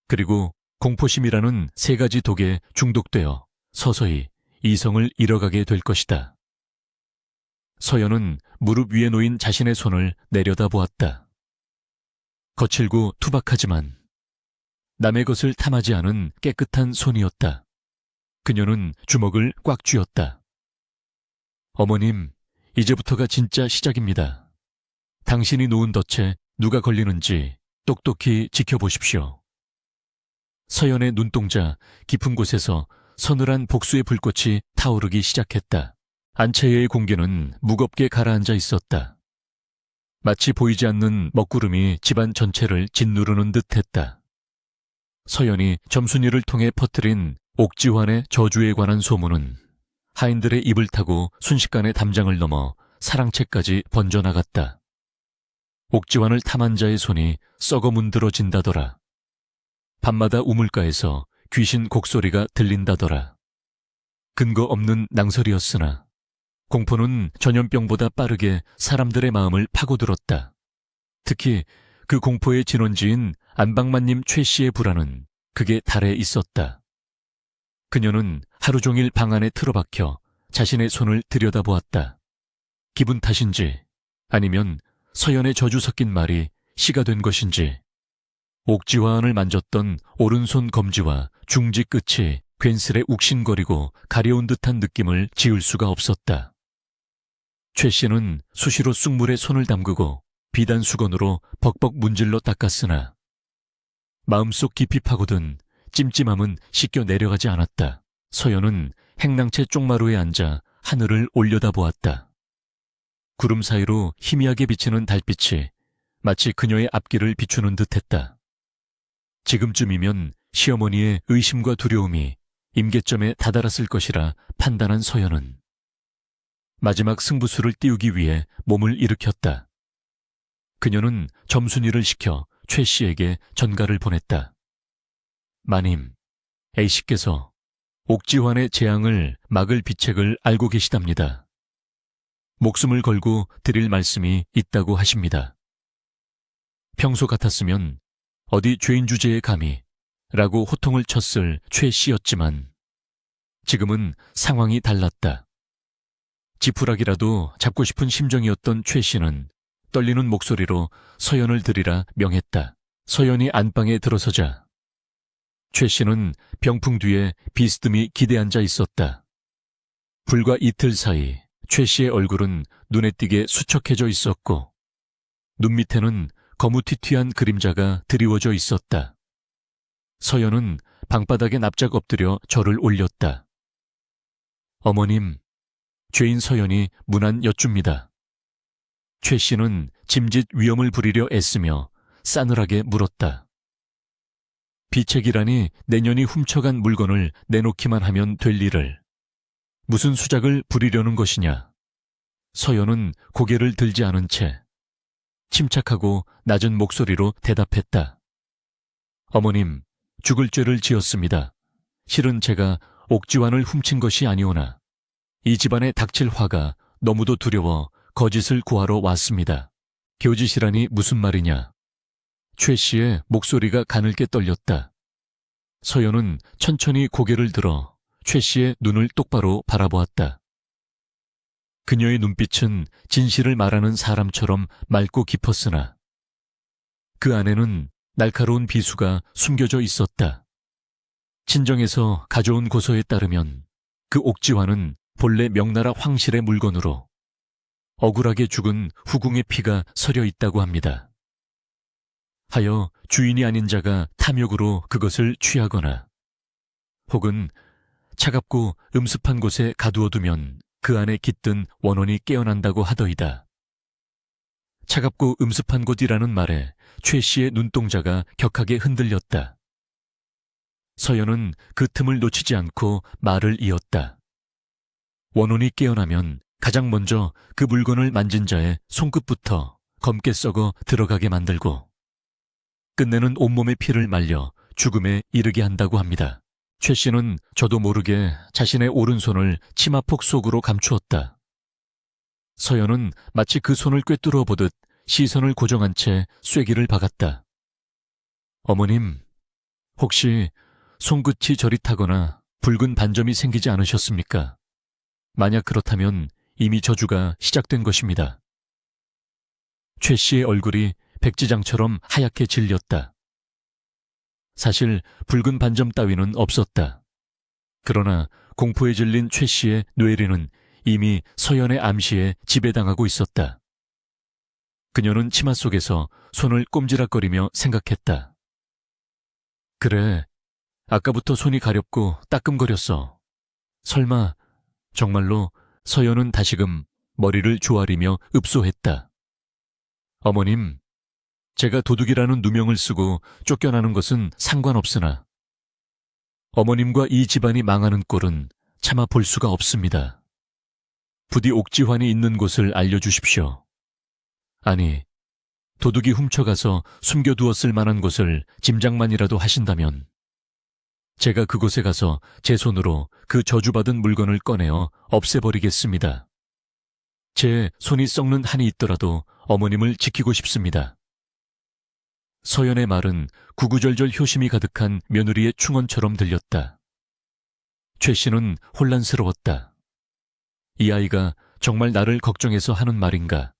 그리고 공포심이라는 3가지 독에 중독되어 서서히 이성을 잃어가게 될 것이다. 서연은 무릎 위에 놓인 자신의 손을 내려다보았다. 거칠고 투박하지만 남의 것을 탐하지 않은 깨끗한 손이었다. 그녀는 주먹을 꽉 쥐었다. 어머님, 이제부터가 진짜 시작입니다. 당신이 놓은 덫에 누가 걸리는지 똑똑히 지켜보십시오. 서연의 눈동자 깊은 곳에서 서늘한 복수의 불꽃이 타오르기 시작했다. 안채의 공기는 무겁게 가라앉아 있었다. 마치 보이지 않는 먹구름이 집안 전체를 짓누르는 듯했다. 서연이 점순이를 통해 퍼뜨린 옥지환의 저주에 관한 소문은 하인들의 입을 타고 순식간에 담장을 넘어 사랑채까지 번져나갔다. 옥지환을 탐한 자의 손이 썩어 문드러진다더라. 밤마다 우물가에서 귀신 곡소리가 들린다더라. 근거 없는 낭설이었으나 공포는 전염병보다 빠르게 사람들의 마음을 파고들었다. 특히 그 공포의 진원지인 안방마님 최 씨의 불안은 극에 달해 있었다. 그녀는 하루 종일 방 안에 틀어박혀 자신의 손을 들여다보았다. 기분 탓인지 아니면 서연의 저주 섞인 말이 시가 된 것인지 옥지환을 만졌던 오른손 검지와 중지 끝이 괜스레 욱신거리고 가려운 듯한 느낌을 지울 수가 없었다. 최 씨는 수시로 쑥물에 손을 담그고 비단 수건으로 벅벅 문질러 닦았으나 마음속 깊이 파고든 찜찜함은 씻겨 내려가지 않았다. 서연은 행랑채 쪽마루에 앉아 하늘을 올려다보았다. 구름 사이로 희미하게 비치는 달빛이 마치 그녀의 앞길을 비추는 듯했다. 지금쯤이면 시어머니의 의심과 두려움이 임계점에 다다랐을 것이라 판단한 서연은 마지막 승부수를 띄우기 위해 몸을 일으켰다. 그녀는 점순이를 시켜 최 씨에게 전가를 보냈다. 마님, A씨께서 옥지환의 재앙을 막을 비책을 알고 계시답니다. 목숨을 걸고 드릴 말씀이 있다고 하십니다. 평소 같았으면 어디 죄인 주제에 감히 라고 호통을 쳤을 최 씨였지만 지금은 상황이 달랐다. 지푸라기라도 잡고 싶은 심정이었던 최 씨는 떨리는 목소리로 서연을 드리라 명했다. 서연이 안방에 들어서자 최 씨는 병풍 뒤에 비스듬히 기대앉아 있었다. 불과 이틀 사이 최 씨의 얼굴은 눈에 띄게 수척해져 있었고 눈 밑에는 거무튀튀한 그림자가 드리워져 있었다. 서연은 방바닥에 납작 엎드려 절을 올렸다. 어머님, 죄인 서연이 문안 여쭙니다. 최 씨는 짐짓 위험을 부리려 애쓰며 싸늘하게 물었다. 비책이라니 내년이 훔쳐간 물건을 내놓기만 하면 될 일을 무슨 수작을 부리려는 것이냐. 서연은 고개를 들지 않은 채 침착하고 낮은 목소리로 대답했다. 어머님, 죽을 죄를 지었습니다. 실은 제가 옥지환을 훔친 것이 아니오나 이 집안에 닥칠 화가 너무도 두려워 거짓을 구하러 왔습니다. 교짓이라니 무슨 말이냐. 최 씨의 목소리가 가늘게 떨렸다. 서연은 천천히 고개를 들어 최 씨의 눈을 똑바로 바라보았다. 그녀의 눈빛은 진실을 말하는 사람처럼 맑고 깊었으나 그 안에는 날카로운 비수가 숨겨져 있었다. 친정에서 가져온 고서에 따르면 그 옥지환은 본래 명나라 황실의 물건으로 억울하게 죽은 후궁의 피가 서려 있다고 합니다. 하여 주인이 아닌 자가 탐욕으로 그것을 취하거나 혹은 차갑고 음습한 곳에 가두어두면 그 안에 깃든 원혼이 깨어난다고 하더이다. 차갑고 음습한 곳이라는 말에 최 씨의 눈동자가 격하게 흔들렸다. 서연은 그 틈을 놓치지 않고 말을 이었다. 원혼이 깨어나면 가장 먼저 그 물건을 만진 자의 손끝부터 검게 썩어 들어가게 만들고 끝내는 온몸의 피를 말려 죽음에 이르게 한다고 합니다. 최 씨는 저도 모르게 자신의 오른손을 치마폭 속으로 감추었다. 서연은 마치 그 손을 꿰뚫어 보듯 시선을 고정한 채 쐐기를 박았다. 어머님, 혹시 손끝이 저릿하거나 붉은 반점이 생기지 않으셨습니까? 만약 그렇다면 이미 저주가 시작된 것입니다. 최 씨의 얼굴이 백지장처럼 하얗게 질렸다. 사실 붉은 반점 따위는 없었다. 그러나 공포에 질린 최 씨의 뇌리는 이미 서연의 암시에 지배당하고 있었다. 그녀는 치마 속에서 손을 꼼지락거리며 생각했다. 그래, 아까부터 손이 가렵고 따끔거렸어. 설마 정말로 서연은 다시금 머리를 조아리며 읍소했다. 어머님, 제가 도둑이라는 누명을 쓰고 쫓겨나는 것은 상관없으나 어머님과 이 집안이 망하는 꼴은 차마 볼 수가 없습니다. 부디 옥지환이 있는 곳을 알려주십시오. 아니, 도둑이 훔쳐가서 숨겨두었을 만한 곳을 짐작만이라도 하신다면 제가 그곳에 가서 제 손으로 그 저주받은 물건을 꺼내어 없애버리겠습니다. 제 손이 썩는 한이 있더라도 어머님을 지키고 싶습니다. 서연의 말은 구구절절 효심이 가득한 며느리의 충언처럼 들렸다. 최 씨는 혼란스러웠다. 이 아이가 정말 나를 걱정해서 하는 말인가?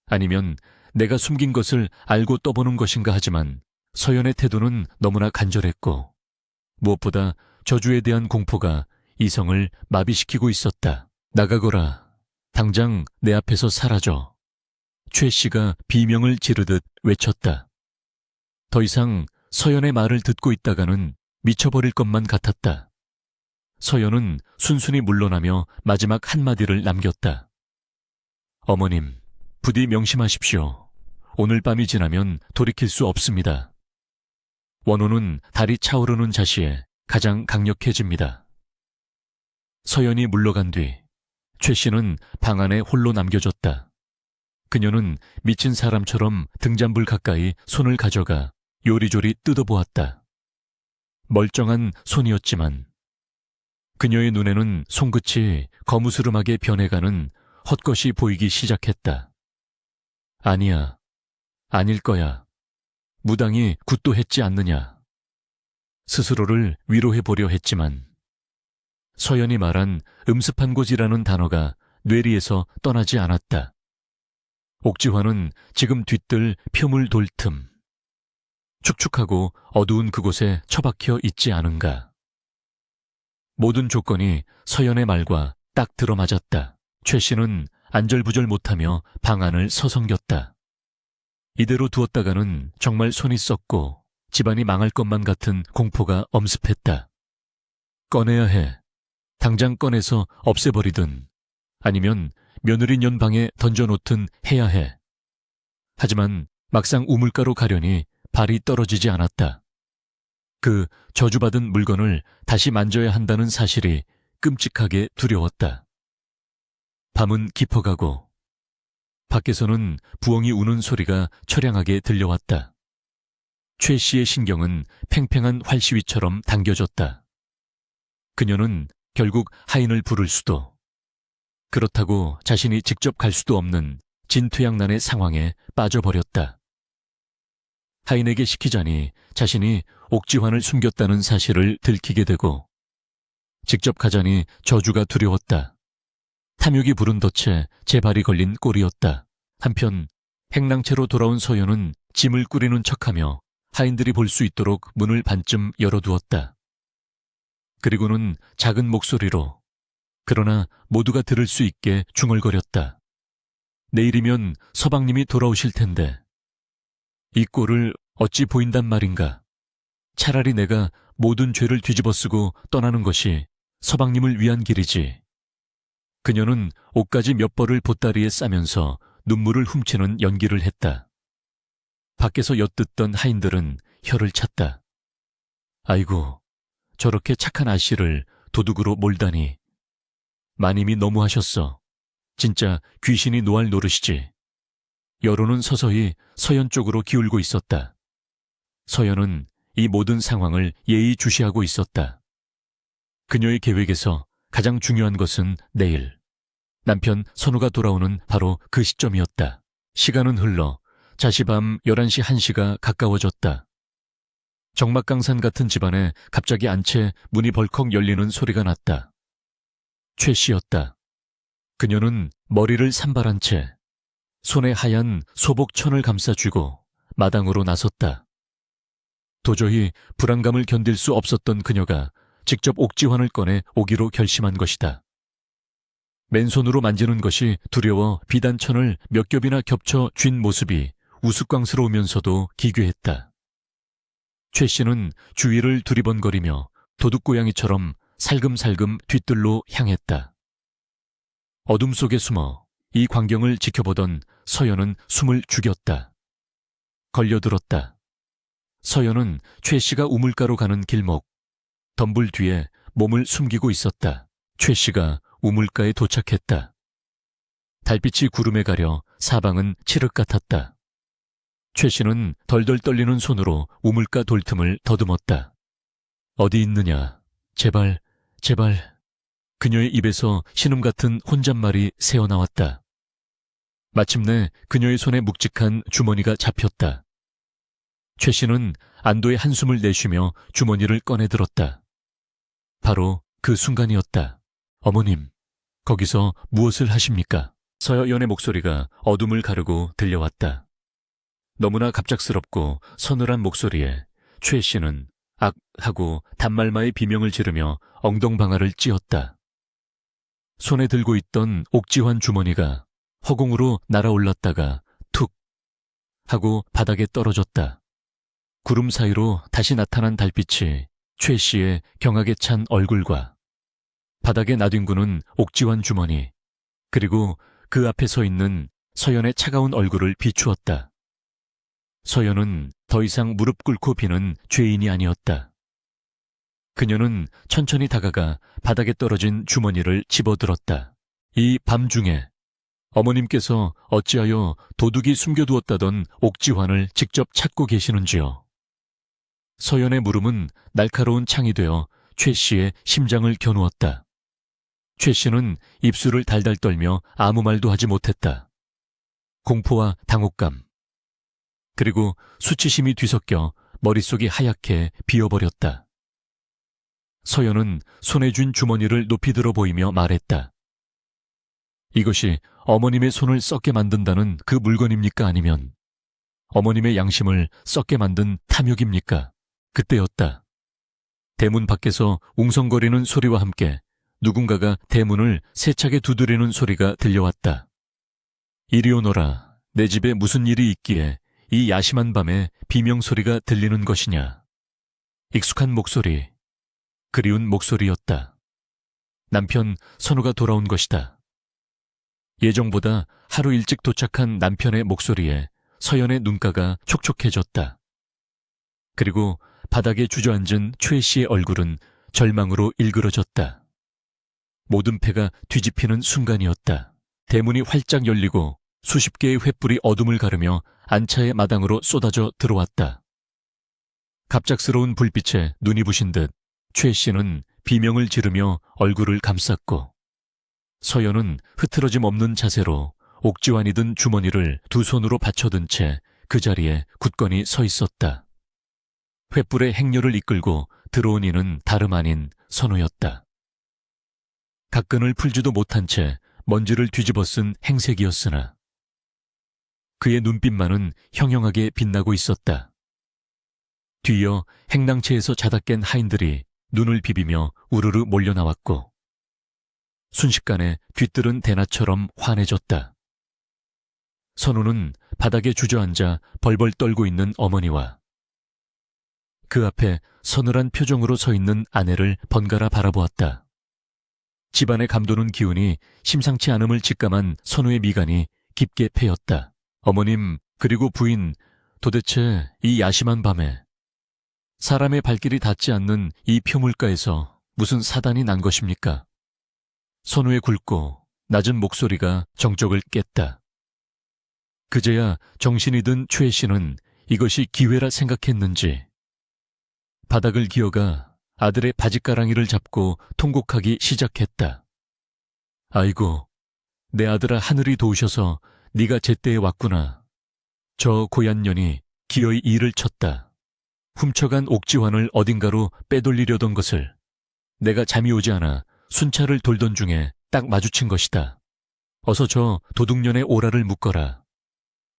아니면 내가 숨긴 것을 알고 떠보는 것인가 하지만 서연의 태도는 너무나 간절했고 무엇보다 저주에 대한 공포가 이성을 마비시키고 있었다. 나가거라. 당장 내 앞에서 사라져. 최 씨가 비명을 지르듯 외쳤다. 더 이상 서연의 말을 듣고 있다가는 미쳐버릴 것만 같았다. 서연은 순순히 물러나며 마지막 한마디를 남겼다. 어머님, 부디 명심하십시오. 오늘 밤이 지나면 돌이킬 수 없습니다. 원호는 달이 차오르는 자시에 가장 강력해집니다. 서연이 물러간 뒤 최 씨는 방 안에 홀로 남겨졌다. 그녀는 미친 사람처럼 등잔불 가까이 손을 가져가 요리조리 뜯어보았다. 멀쩡한 손이었지만 그녀의 눈에는 손끝이 거무스름하게 변해가는 헛것이 보이기 시작했다. 아니야. 아닐 거야. 무당이 굿도 했지 않느냐. 스스로를 위로해보려 했지만 서연이 말한 음습한 곳이라는 단어가 뇌리에서 떠나지 않았다. 옥지환은 지금 뒤뜰 표물 돌 틈, 축축하고 어두운 그곳에 처박혀 있지 않은가. 모든 조건이 서연의 말과 딱 들어맞았다. 최 씨는 안절부절 못하며 방안을 서성겼다. 이대로 두었다가는 정말 손이 썩고 집안이 망할 것만 같은 공포가 엄습했다. 꺼내야 해. 당장 꺼내서 없애버리든 아니면 며느리 년 방에 던져놓든 해야 해. 하지만 막상 우물가로 가려니 발이 떨어지지 않았다. 그 저주받은 물건을 다시 만져야 한다는 사실이 끔찍하게 두려웠다. 밤은 깊어가고 밖에서는 부엉이 우는 소리가 처량하게 들려왔다. 최 씨의 신경은 팽팽한 활시위처럼 당겨졌다. 그녀는 결국 하인을 부를 수도, 그렇다고 자신이 직접 갈 수도 없는 진퇴양난의 상황에 빠져버렸다. 하인에게 시키자니 자신이 옥지환을 숨겼다는 사실을 들키게 되고, 직접 가자니 저주가 두려웠다. 탐욕이 부른 덫에 제 발이 걸린 꼴이었다. 한편 행랑채로 돌아온 서연은 짐을 꾸리는 척하며 하인들이 볼 수 있도록 문을 반쯤 열어두었다. 그리고는 작은 목소리로, 그러나 모두가 들을 수 있게 중얼거렸다. 내일이면 서방님이 돌아오실 텐데 이 꼴을 어찌 보인단 말인가. 차라리 내가 모든 죄를 뒤집어쓰고 떠나는 것이 서방님을 위한 길이지. 그녀는 옷까지 몇 벌을 보따리에 싸면서 눈물을 훔치는 연기를 했다. 밖에서 엿듣던 하인들은 혀를 찼다. 아이고, 저렇게 착한 아씨를 도둑으로 몰다니. 마님이 너무하셨어. 진짜 귀신이 노할 노릇이지. 여론은 서서히 서연 쪽으로 기울고 있었다. 서연은 이 모든 상황을 예의주시하고 있었다. 그녀의 계획에서 가장 중요한 것은 내일, 남편 선우가 돌아오는 바로 그 시점이었다. 시간은 흘러 자시밤 11시 1시가 가까워졌다. 정막강산 같은 집안에 갑자기 안채 문이 벌컥 열리는 소리가 났다. 최 씨였다. 그녀는 머리를 산발한 채 손에 하얀 소복천을 감싸쥐고 마당으로 나섰다. 도저히 불안감을 견딜 수 없었던 그녀가 직접 옥지환을 꺼내 오기로 결심한 것이다. 맨손으로 만지는 것이 두려워 비단천을 몇 겹이나 겹쳐 쥔 모습이 우스꽝스러우면서도 기괴했다. 최 씨는 주위를 두리번거리며 도둑고양이처럼 살금살금 뒤뜰로 향했다. 어둠 속에 숨어 이 광경을 지켜보던 서연은 숨을 죽였다. 걸려들었다. 서연은 최 씨가 우물가로 가는 길목, 덤불 뒤에 몸을 숨기고 있었다. 최 씨가 우물가에 도착했다. 달빛이 구름에 가려 사방은 칠흑 같았다. 최 씨는 덜덜 떨리는 손으로 우물가 돌틈을 더듬었다. 어디 있느냐? 제발, 제발. 그녀의 입에서 신음 같은 혼잣말이 새어나왔다. 마침내 그녀의 손에 묵직한 주머니가 잡혔다. 최 씨는 안도의 한숨을 내쉬며 주머니를 꺼내들었다. 바로 그 순간이었다. 어머님, 거기서 무엇을 하십니까? 서연의 목소리가 어둠을 가르고 들려왔다. 너무나 갑작스럽고 서늘한 목소리에 최 씨는 악 하고 단말마의 비명을 지르며 엉덩방아를 찧었다. 손에 들고 있던 옥지환 주머니가 허공으로 날아올랐다가 툭 하고 바닥에 떨어졌다. 구름 사이로 다시 나타난 달빛이 최 씨의 경악에 찬 얼굴과 바닥에 나뒹구는 옥지환 주머니, 그리고 그 앞에 서 있는 서연의 차가운 얼굴을 비추었다. 서연은 더 이상 무릎 꿇고 비는 죄인이 아니었다. 그녀는 천천히 다가가 바닥에 떨어진 주머니를 집어들었다. 이 밤중에 어머님께서 어찌하여 도둑이 숨겨두었다던 옥지환을 직접 찾고 계시는지요? 서연의 물음은 날카로운 창이 되어 최 씨의 심장을 겨누었다. 최 씨는 입술을 달달 떨며 아무 말도 하지 못했다. 공포와 당혹감, 그리고 수치심이 뒤섞여 머릿속이 하얗게 비어버렸다. 서연은 손에 쥔 주머니를 높이 들어 보이며 말했다. 이것이 어머님의 손을 썩게 만든다는 그 물건입니까? 아니면 어머님의 양심을 썩게 만든 탐욕입니까? 그때였다. 대문 밖에서 웅성거리는 소리와 함께 누군가가 대문을 세차게 두드리는 소리가 들려왔다. 이리 오너라. 내 집에 무슨 일이 있기에 이 야심한 밤에 비명소리가 들리는 것이냐. 익숙한 목소리, 그리운 목소리였다. 남편 선우가 돌아온 것이다. 예정보다 하루 일찍 도착한 남편의 목소리에 서연의 눈가가 촉촉해졌다. 그리고 바닥에 주저앉은 최 씨의 얼굴은 절망으로 일그러졌다. 모든 패가 뒤집히는 순간이었다. 대문이 활짝 열리고 수십 개의 횃불이 어둠을 가르며 안차의 마당으로 쏟아져 들어왔다. 갑작스러운 불빛에 눈이 부신 듯 최 씨는 비명을 지르며 얼굴을 감쌌고, 서연은 흐트러짐 없는 자세로 옥지환이 든 주머니를 두 손으로 받쳐든 채 그 자리에 굳건히 서 있었다. 횃불의 행렬을 이끌고 들어온 이는 다름 아닌 선우였다. 각근을 풀지도 못한 채 먼지를 뒤집어 쓴 행색이었으나 그의 눈빛만은 형형하게 빛나고 있었다. 뒤이어 행랑채에서 자다 깬 하인들이 눈을 비비며 우르르 몰려나왔고, 순식간에 뒤뜰은 대낮처럼 환해졌다. 선우는 바닥에 주저앉아 벌벌 떨고 있는 어머니와 그 앞에 서늘한 표정으로 서 있는 아내를 번갈아 바라보았다. 집안에 감도는 기운이 심상치 않음을 직감한 선우의 미간이 깊게 패였다. 어머님, 그리고 부인, 도대체 이 야심한 밤에 사람의 발길이 닿지 않는 이 표물가에서 무슨 사단이 난 것입니까? 선우의 굵고 낮은 목소리가 정적을 깼다. 그제야 정신이 든 최 씨는 이것이 기회라 생각했는지 바닥을 기어가 아들의 바짓가랑이를 잡고 통곡하기 시작했다. 아이고, 내 아들아, 하늘이 도우셔서 네가 제때에 왔구나. 저 고얀 년이 기어이 일을 쳤다. 훔쳐간 옥지환을 어딘가로 빼돌리려던 것을 내가 잠이 오지 않아 순찰을 돌던 중에 딱 마주친 것이다. 어서 저 도둑년의 오라를 묶어라.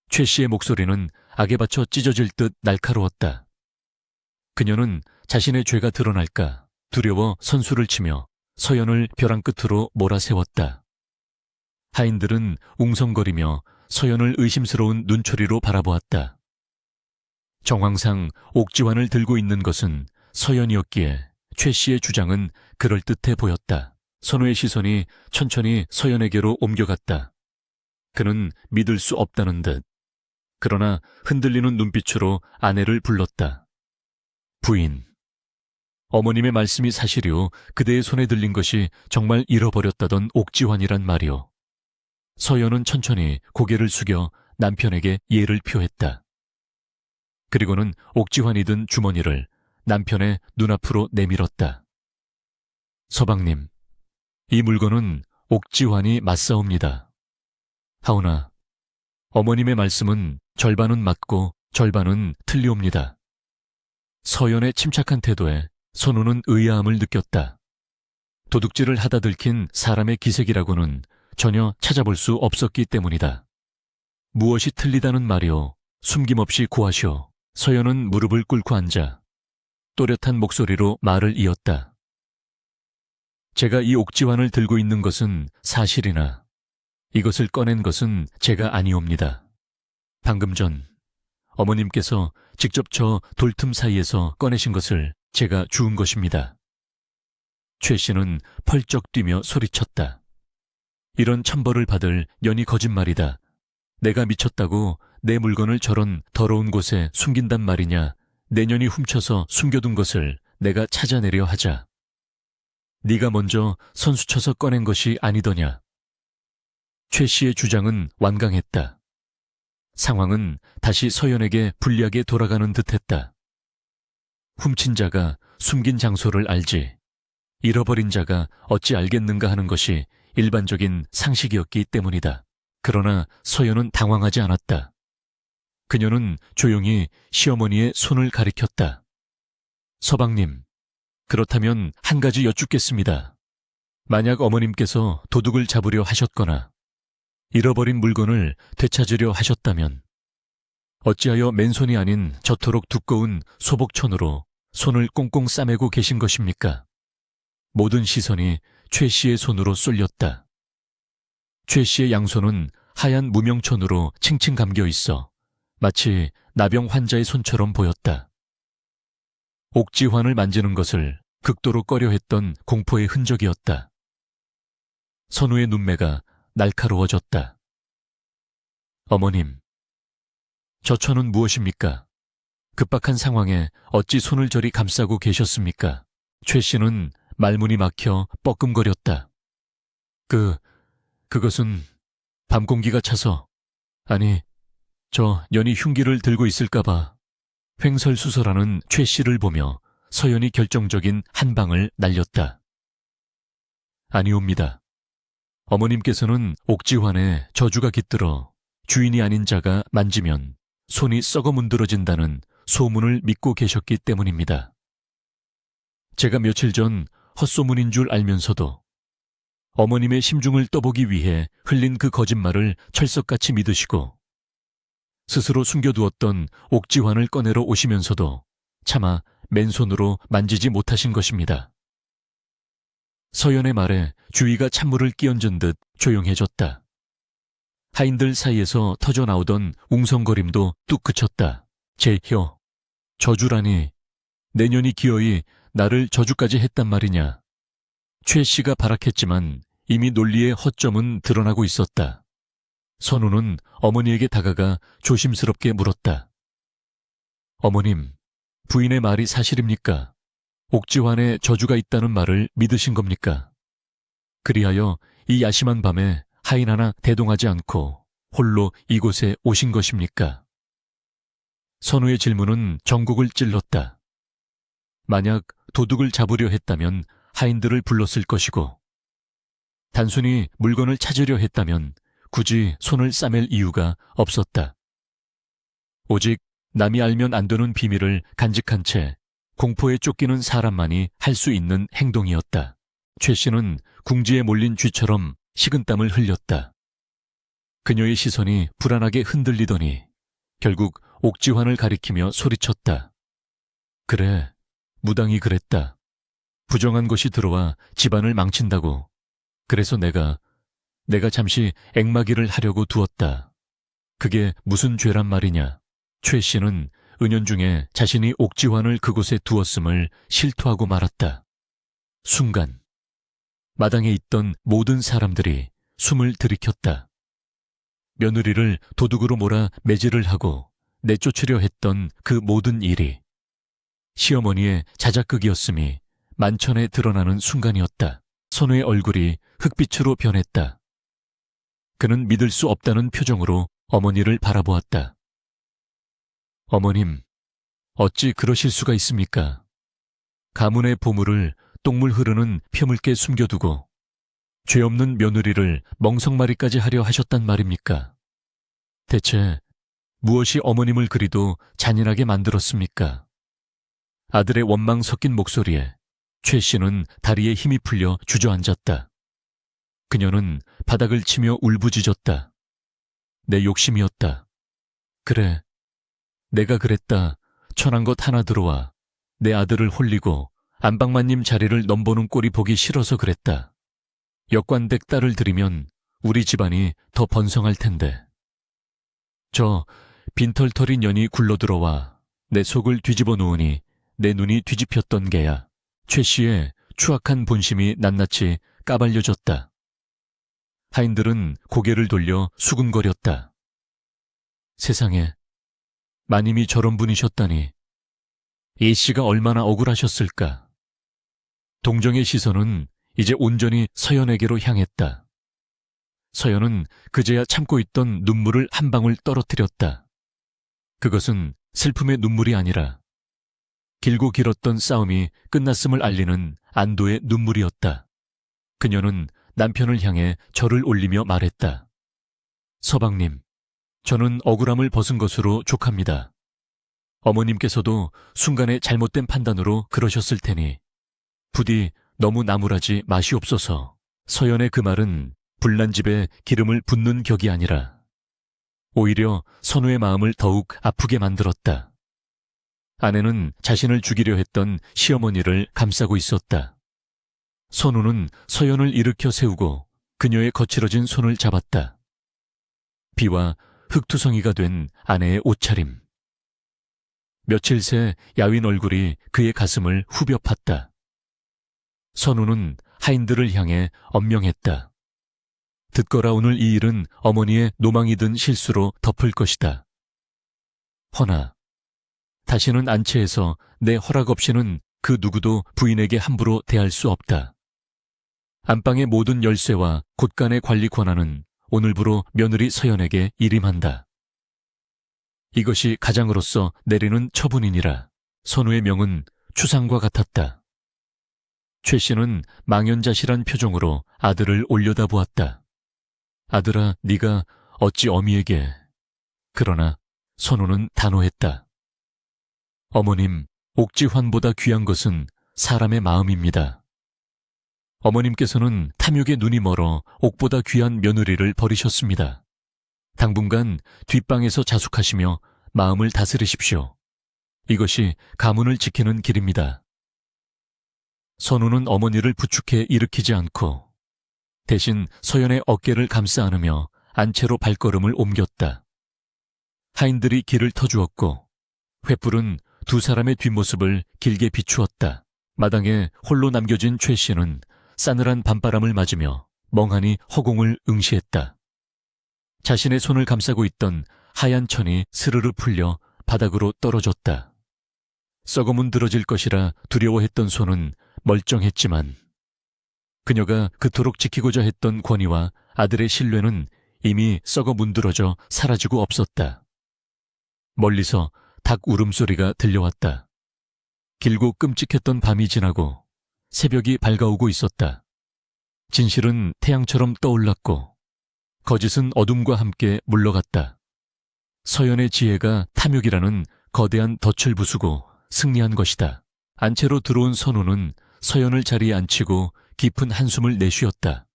최 씨의 목소리는 악에 받쳐 찢어질 듯 날카로웠다. 그녀는 자신의 죄가 드러날까 두려워 선수를 치며 서연을 벼랑 끝으로 몰아세웠다. 하인들은 웅성거리며 서연을 의심스러운 눈초리로 바라보았다. 정황상 옥지환을 들고 있는 것은 서연이었기에 최 씨의 주장은 그럴듯해 보였다. 선우의 시선이 천천히 서연에게로 옮겨갔다. 그는 믿을 수 없다는 듯. 그러나 흔들리는 눈빛으로 아내를 불렀다. 부인, 어머님의 말씀이 사실이오. 그대의 손에 들린 것이 정말 잃어버렸다던 옥지환이란 말이오. 서연은 천천히 고개를 숙여 남편에게 예를 표했다. 그리고는 옥지환이 든 주머니를 남편의 눈앞으로 내밀었다. 서방님, 이 물건은 옥지환이 맞사옵니다. 하오나 어머님의 말씀은 절반은 맞고 절반은 틀리옵니다. 서연의 침착한 태도에 선우는 의아함을 느꼈다. 도둑질을 하다 들킨 사람의 기색이라고는 전혀 찾아볼 수 없었기 때문이다. 무엇이 틀리다는 말이오. 숨김없이 고하시오. 서연은 무릎을 꿇고 앉아 또렷한 목소리로 말을 이었다. 제가 이 옥지환을 들고 있는 것은 사실이나 이것을 꺼낸 것은 제가 아니옵니다. 방금 전 어머님께서 직접 저 돌틈 사이에서 꺼내신 것을 제가 주운 것입니다. 최 씨는 펄쩍 뛰며 소리쳤다. 이런 천벌을 받을 년이 거짓말이다. 내가 미쳤다고 내 물건을 저런 더러운 곳에 숨긴단 말이냐. 내년이 훔쳐서 숨겨둔 것을 내가 찾아내려 하자. 네가 먼저 선수쳐서 꺼낸 것이 아니더냐. 최 씨의 주장은 완강했다. 상황은 다시 서연에게 불리하게 돌아가는 듯했다. 훔친 자가 숨긴 장소를 알지. 잃어버린 자가 어찌 알겠는가 하는 것이 일반적인 상식이었기 때문이다. 그러나 서연은 당황하지 않았다. 그녀는 조용히 시어머니의 손을 가리켰다. 서방님, 그렇다면 한 가지 여쭙겠습니다. 만약 어머님께서 도둑을 잡으려 하셨거나 잃어버린 물건을 되찾으려 하셨다면 어찌하여 맨손이 아닌 저토록 두꺼운 소복천으로 손을 꽁꽁 싸매고 계신 것입니까? 모든 시선이 최 씨의 손으로 쏠렸다. 최 씨의 양손은 하얀 무명천으로 칭칭 감겨 있어 마치 나병 환자의 손처럼 보였다. 옥지환을 만지는 것을 극도로 꺼려했던 공포의 흔적이었다. 선우의 눈매가 날카로워졌다. 어머님, 저 천은 무엇입니까? 급박한 상황에 어찌 손을 저리 감싸고 계셨습니까? 최 씨는 말문이 막혀 뻐끔거렸다. 그것은 밤 공기가 차서, 아니, 저 연이 흉기를 들고 있을까봐 횡설수설하는 최 씨를 보며 서연이 결정적인 한 방을 날렸다. 아니옵니다. 어머님께서는 옥지환에 저주가 깃들어 주인이 아닌 자가 만지면 손이 썩어 문드러진다는 소문을 믿고 계셨기 때문입니다. 제가 며칠 전 헛소문인 줄 알면서도 어머님의 심중을 떠보기 위해 흘린 그 거짓말을 철석같이 믿으시고 스스로 숨겨두었던 옥지환을 꺼내러 오시면서도 차마 맨손으로 만지지 못하신 것입니다. 서연의 말에 주위가 찬물을 끼얹은 듯 조용해졌다. 하인들 사이에서 터져나오던 웅성거림도 뚝 그쳤다. 제 혀, 저주라니, 내년이 기어이 나를 저주까지 했단 말이냐. 최 씨가 발악했지만 이미 논리의 허점은 드러나고 있었다. 선우는 어머니에게 다가가 조심스럽게 물었다. 어머님, 부인의 말이 사실입니까? 옥지환에 저주가 있다는 말을 믿으신 겁니까? 그리하여 이 야심한 밤에 하인 하나 대동하지 않고 홀로 이곳에 오신 것입니까? 선우의 질문은 전곡을 찔렀다. 만약 도둑을 잡으려 했다면 하인들을 불렀을 것이고 단순히 물건을 찾으려 했다면 굳이 손을 싸맬 이유가 없었다. 오직 남이 알면 안 되는 비밀을 간직한 채 공포에 쫓기는 사람만이 할 수 있는 행동이었다. 최 씨는 궁지에 몰린 쥐처럼 식은땀을 흘렸다. 그녀의 시선이 불안하게 흔들리더니 결국 옥지환을 가리키며 소리쳤다. 그래, 무당이 그랬다. 부정한 것이 들어와 집안을 망친다고. 그래서 내가 잠시 앵마기를 하려고 두었다. 그게 무슨 죄란 말이냐. 최 씨는 은연중에 자신이 옥지환을 그곳에 두었음을 실토하고 말았다. 순간 마당에 있던 모든 사람들이 숨을 들이켰다. 며느리를 도둑으로 몰아 매질을 하고 내쫓으려 했던 그 모든 일이 시어머니의 자작극이었음이 만천에 드러나는 순간이었다. 선우의 얼굴이 흑빛으로 변했다. 그는 믿을 수 없다는 표정으로 어머니를 바라보았다. 어머님, 어찌 그러실 수가 있습니까? 가문의 보물을 똥물 흐르는 폐물께 숨겨두고 죄 없는 며느리를 멍석말이까지 하려 하셨단 말입니까? 대체 무엇이 어머님을 그리도 잔인하게 만들었습니까? 아들의 원망 섞인 목소리에 최 씨는 다리에 힘이 풀려 주저앉았다. 그녀는 바닥을 치며 울부짖었다. 내 욕심이었다. 그래, 내가 그랬다. 천한 것 하나 들어와 내 아들을 홀리고 안방마님 자리를 넘보는 꼴이 보기 싫어서 그랬다. 역관댁 딸을 들이면 우리 집안이 더 번성할 텐데. 저 빈털터리 년이 굴러들어와 내 속을 뒤집어 놓으니 내 눈이 뒤집혔던 게야. 최 씨의 추악한 본심이 낱낱이 까발려졌다. 하인들은 고개를 돌려 수군거렸다. 세상에, 마님이 저런 분이셨다니. 이 씨가 얼마나 억울하셨을까. 동정의 시선은 이제 온전히 서연에게로 향했다. 서연은 그제야 참고 있던 눈물을 한 방울 떨어뜨렸다. 그것은 슬픔의 눈물이 아니라 길고 길었던 싸움이 끝났음을 알리는 안도의 눈물이었다. 그녀는 남편을 향해 절을 올리며 말했다. 서방님, 저는 억울함을 벗은 것으로 족합니다. 어머님께서도 순간의 잘못된 판단으로 그러셨을 테니 부디 너무 나무라지 마시옵소서. 서연의 그 말은 불난 집에 기름을 붓는 격이 아니라 오히려 선우의 마음을 더욱 아프게 만들었다. 아내는 자신을 죽이려 했던 시어머니를 감싸고 있었다. 선우는 서연을 일으켜 세우고 그녀의 거칠어진 손을 잡았다. 비와 흙투성이가 된 아내의 옷차림. 며칠 새 야윈 얼굴이 그의 가슴을 후벼 팠다. 선우는 하인들을 향해 엄명했다. 듣거라, 오늘 이 일은 어머니의 노망이 든 실수로 덮을 것이다. 허나 다시는 안채에서 내 허락 없이는 그 누구도 부인에게 함부로 대할 수 없다. 안방의 모든 열쇠와 곳간의 관리 권한은 오늘부로 며느리 서연에게 일임한다. 이것이 가장으로서 내리는 처분이니라. 선우의 명은 추상과 같았다. 최 씨는 망연자실한 표정으로 아들을 올려다보았다. 아들아, 네가 어찌 어미에게... 그러나 선우는 단호했다. 어머님, 옥지환보다 귀한 것은 사람의 마음입니다. 어머님께서는 탐욕에 눈이 멀어 옥보다 귀한 며느리를 버리셨습니다. 당분간 뒷방에서 자숙하시며 마음을 다스리십시오. 이것이 가문을 지키는 길입니다. 선우는 어머니를 부축해 일으키지 않고 대신 서연의 어깨를 감싸 안으며 안채로 발걸음을 옮겼다. 하인들이 길을 터주었고 횃불은 두 사람의 뒷모습을 길게 비추었다. 마당에 홀로 남겨진 최 씨는 싸늘한 밤바람을 맞으며 멍하니 허공을 응시했다. 자신의 손을 감싸고 있던 하얀 천이 스르르 풀려 바닥으로 떨어졌다. 썩어 문드러질 것이라 두려워했던 손은 멀쩡했지만 그녀가 그토록 지키고자 했던 권위와 아들의 신뢰는 이미 썩어 문드러져 사라지고 없었다. 멀리서 닭 울음소리가 들려왔다. 길고 끔찍했던 밤이 지나고 새벽이 밝아오고 있었다. 진실은 태양처럼 떠올랐고 거짓은 어둠과 함께 물러갔다. 서연의 지혜가 탐욕이라는 거대한 덫을 부수고 승리한 것이다. 안채로 들어온 선우는 서연을 자리에 앉히고 깊은 한숨을 내쉬었다.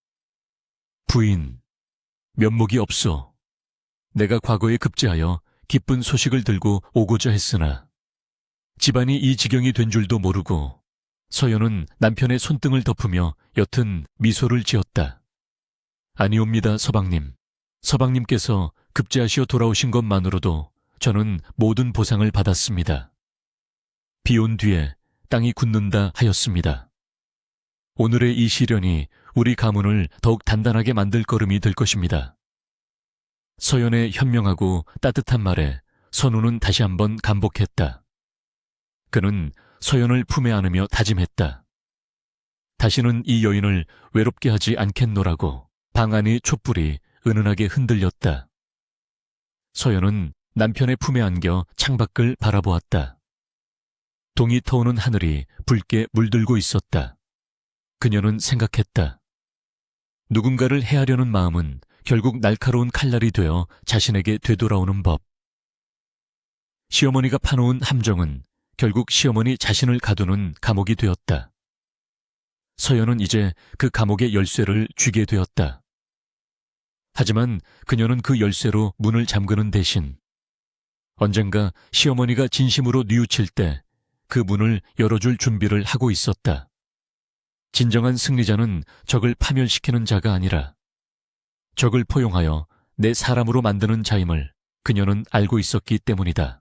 부인, 면목이 없소. 내가 과거에 급제하여 기쁜 소식을 들고 오고자 했으나 집안이 이 지경이 된 줄도 모르고 서연은 남편의 손등을 덮으며 옅은 미소를 지었다. 아니옵니다, 서방님. 서방님께서 급제하시어 돌아오신 것만으로도 저는 모든 보상을 받았습니다. 비 온 뒤에 땅이 굳는다 하였습니다. 오늘의 이 시련이 우리 가문을 더욱 단단하게 만들 걸음이 될 것입니다. 서연의 현명하고 따뜻한 말에 선우는 다시 한번 감복했다. 그는 서연을 품에 안으며 다짐했다. 다시는 이 여인을 외롭게 하지 않겠노라고. 방 안의 촛불이 은은하게 흔들렸다. 서연은 남편의 품에 안겨 창밖을 바라보았다. 동이 터오는 하늘이 붉게 물들고 있었다. 그녀는 생각했다. 누군가를 해하려는 마음은 결국 날카로운 칼날이 되어 자신에게 되돌아오는 법. 시어머니가 파놓은 함정은 결국 시어머니 자신을 가두는 감옥이 되었다. 서연은 이제 그 감옥의 열쇠를 쥐게 되었다. 하지만 그녀는 그 열쇠로 문을 잠그는 대신 언젠가 시어머니가 진심으로 뉘우칠 때 그 문을 열어줄 준비를 하고 있었다. 진정한 승리자는 적을 파멸시키는 자가 아니라 적을 포용하여 내 사람으로 만드는 자임을 그녀는 알고 있었기 때문이다.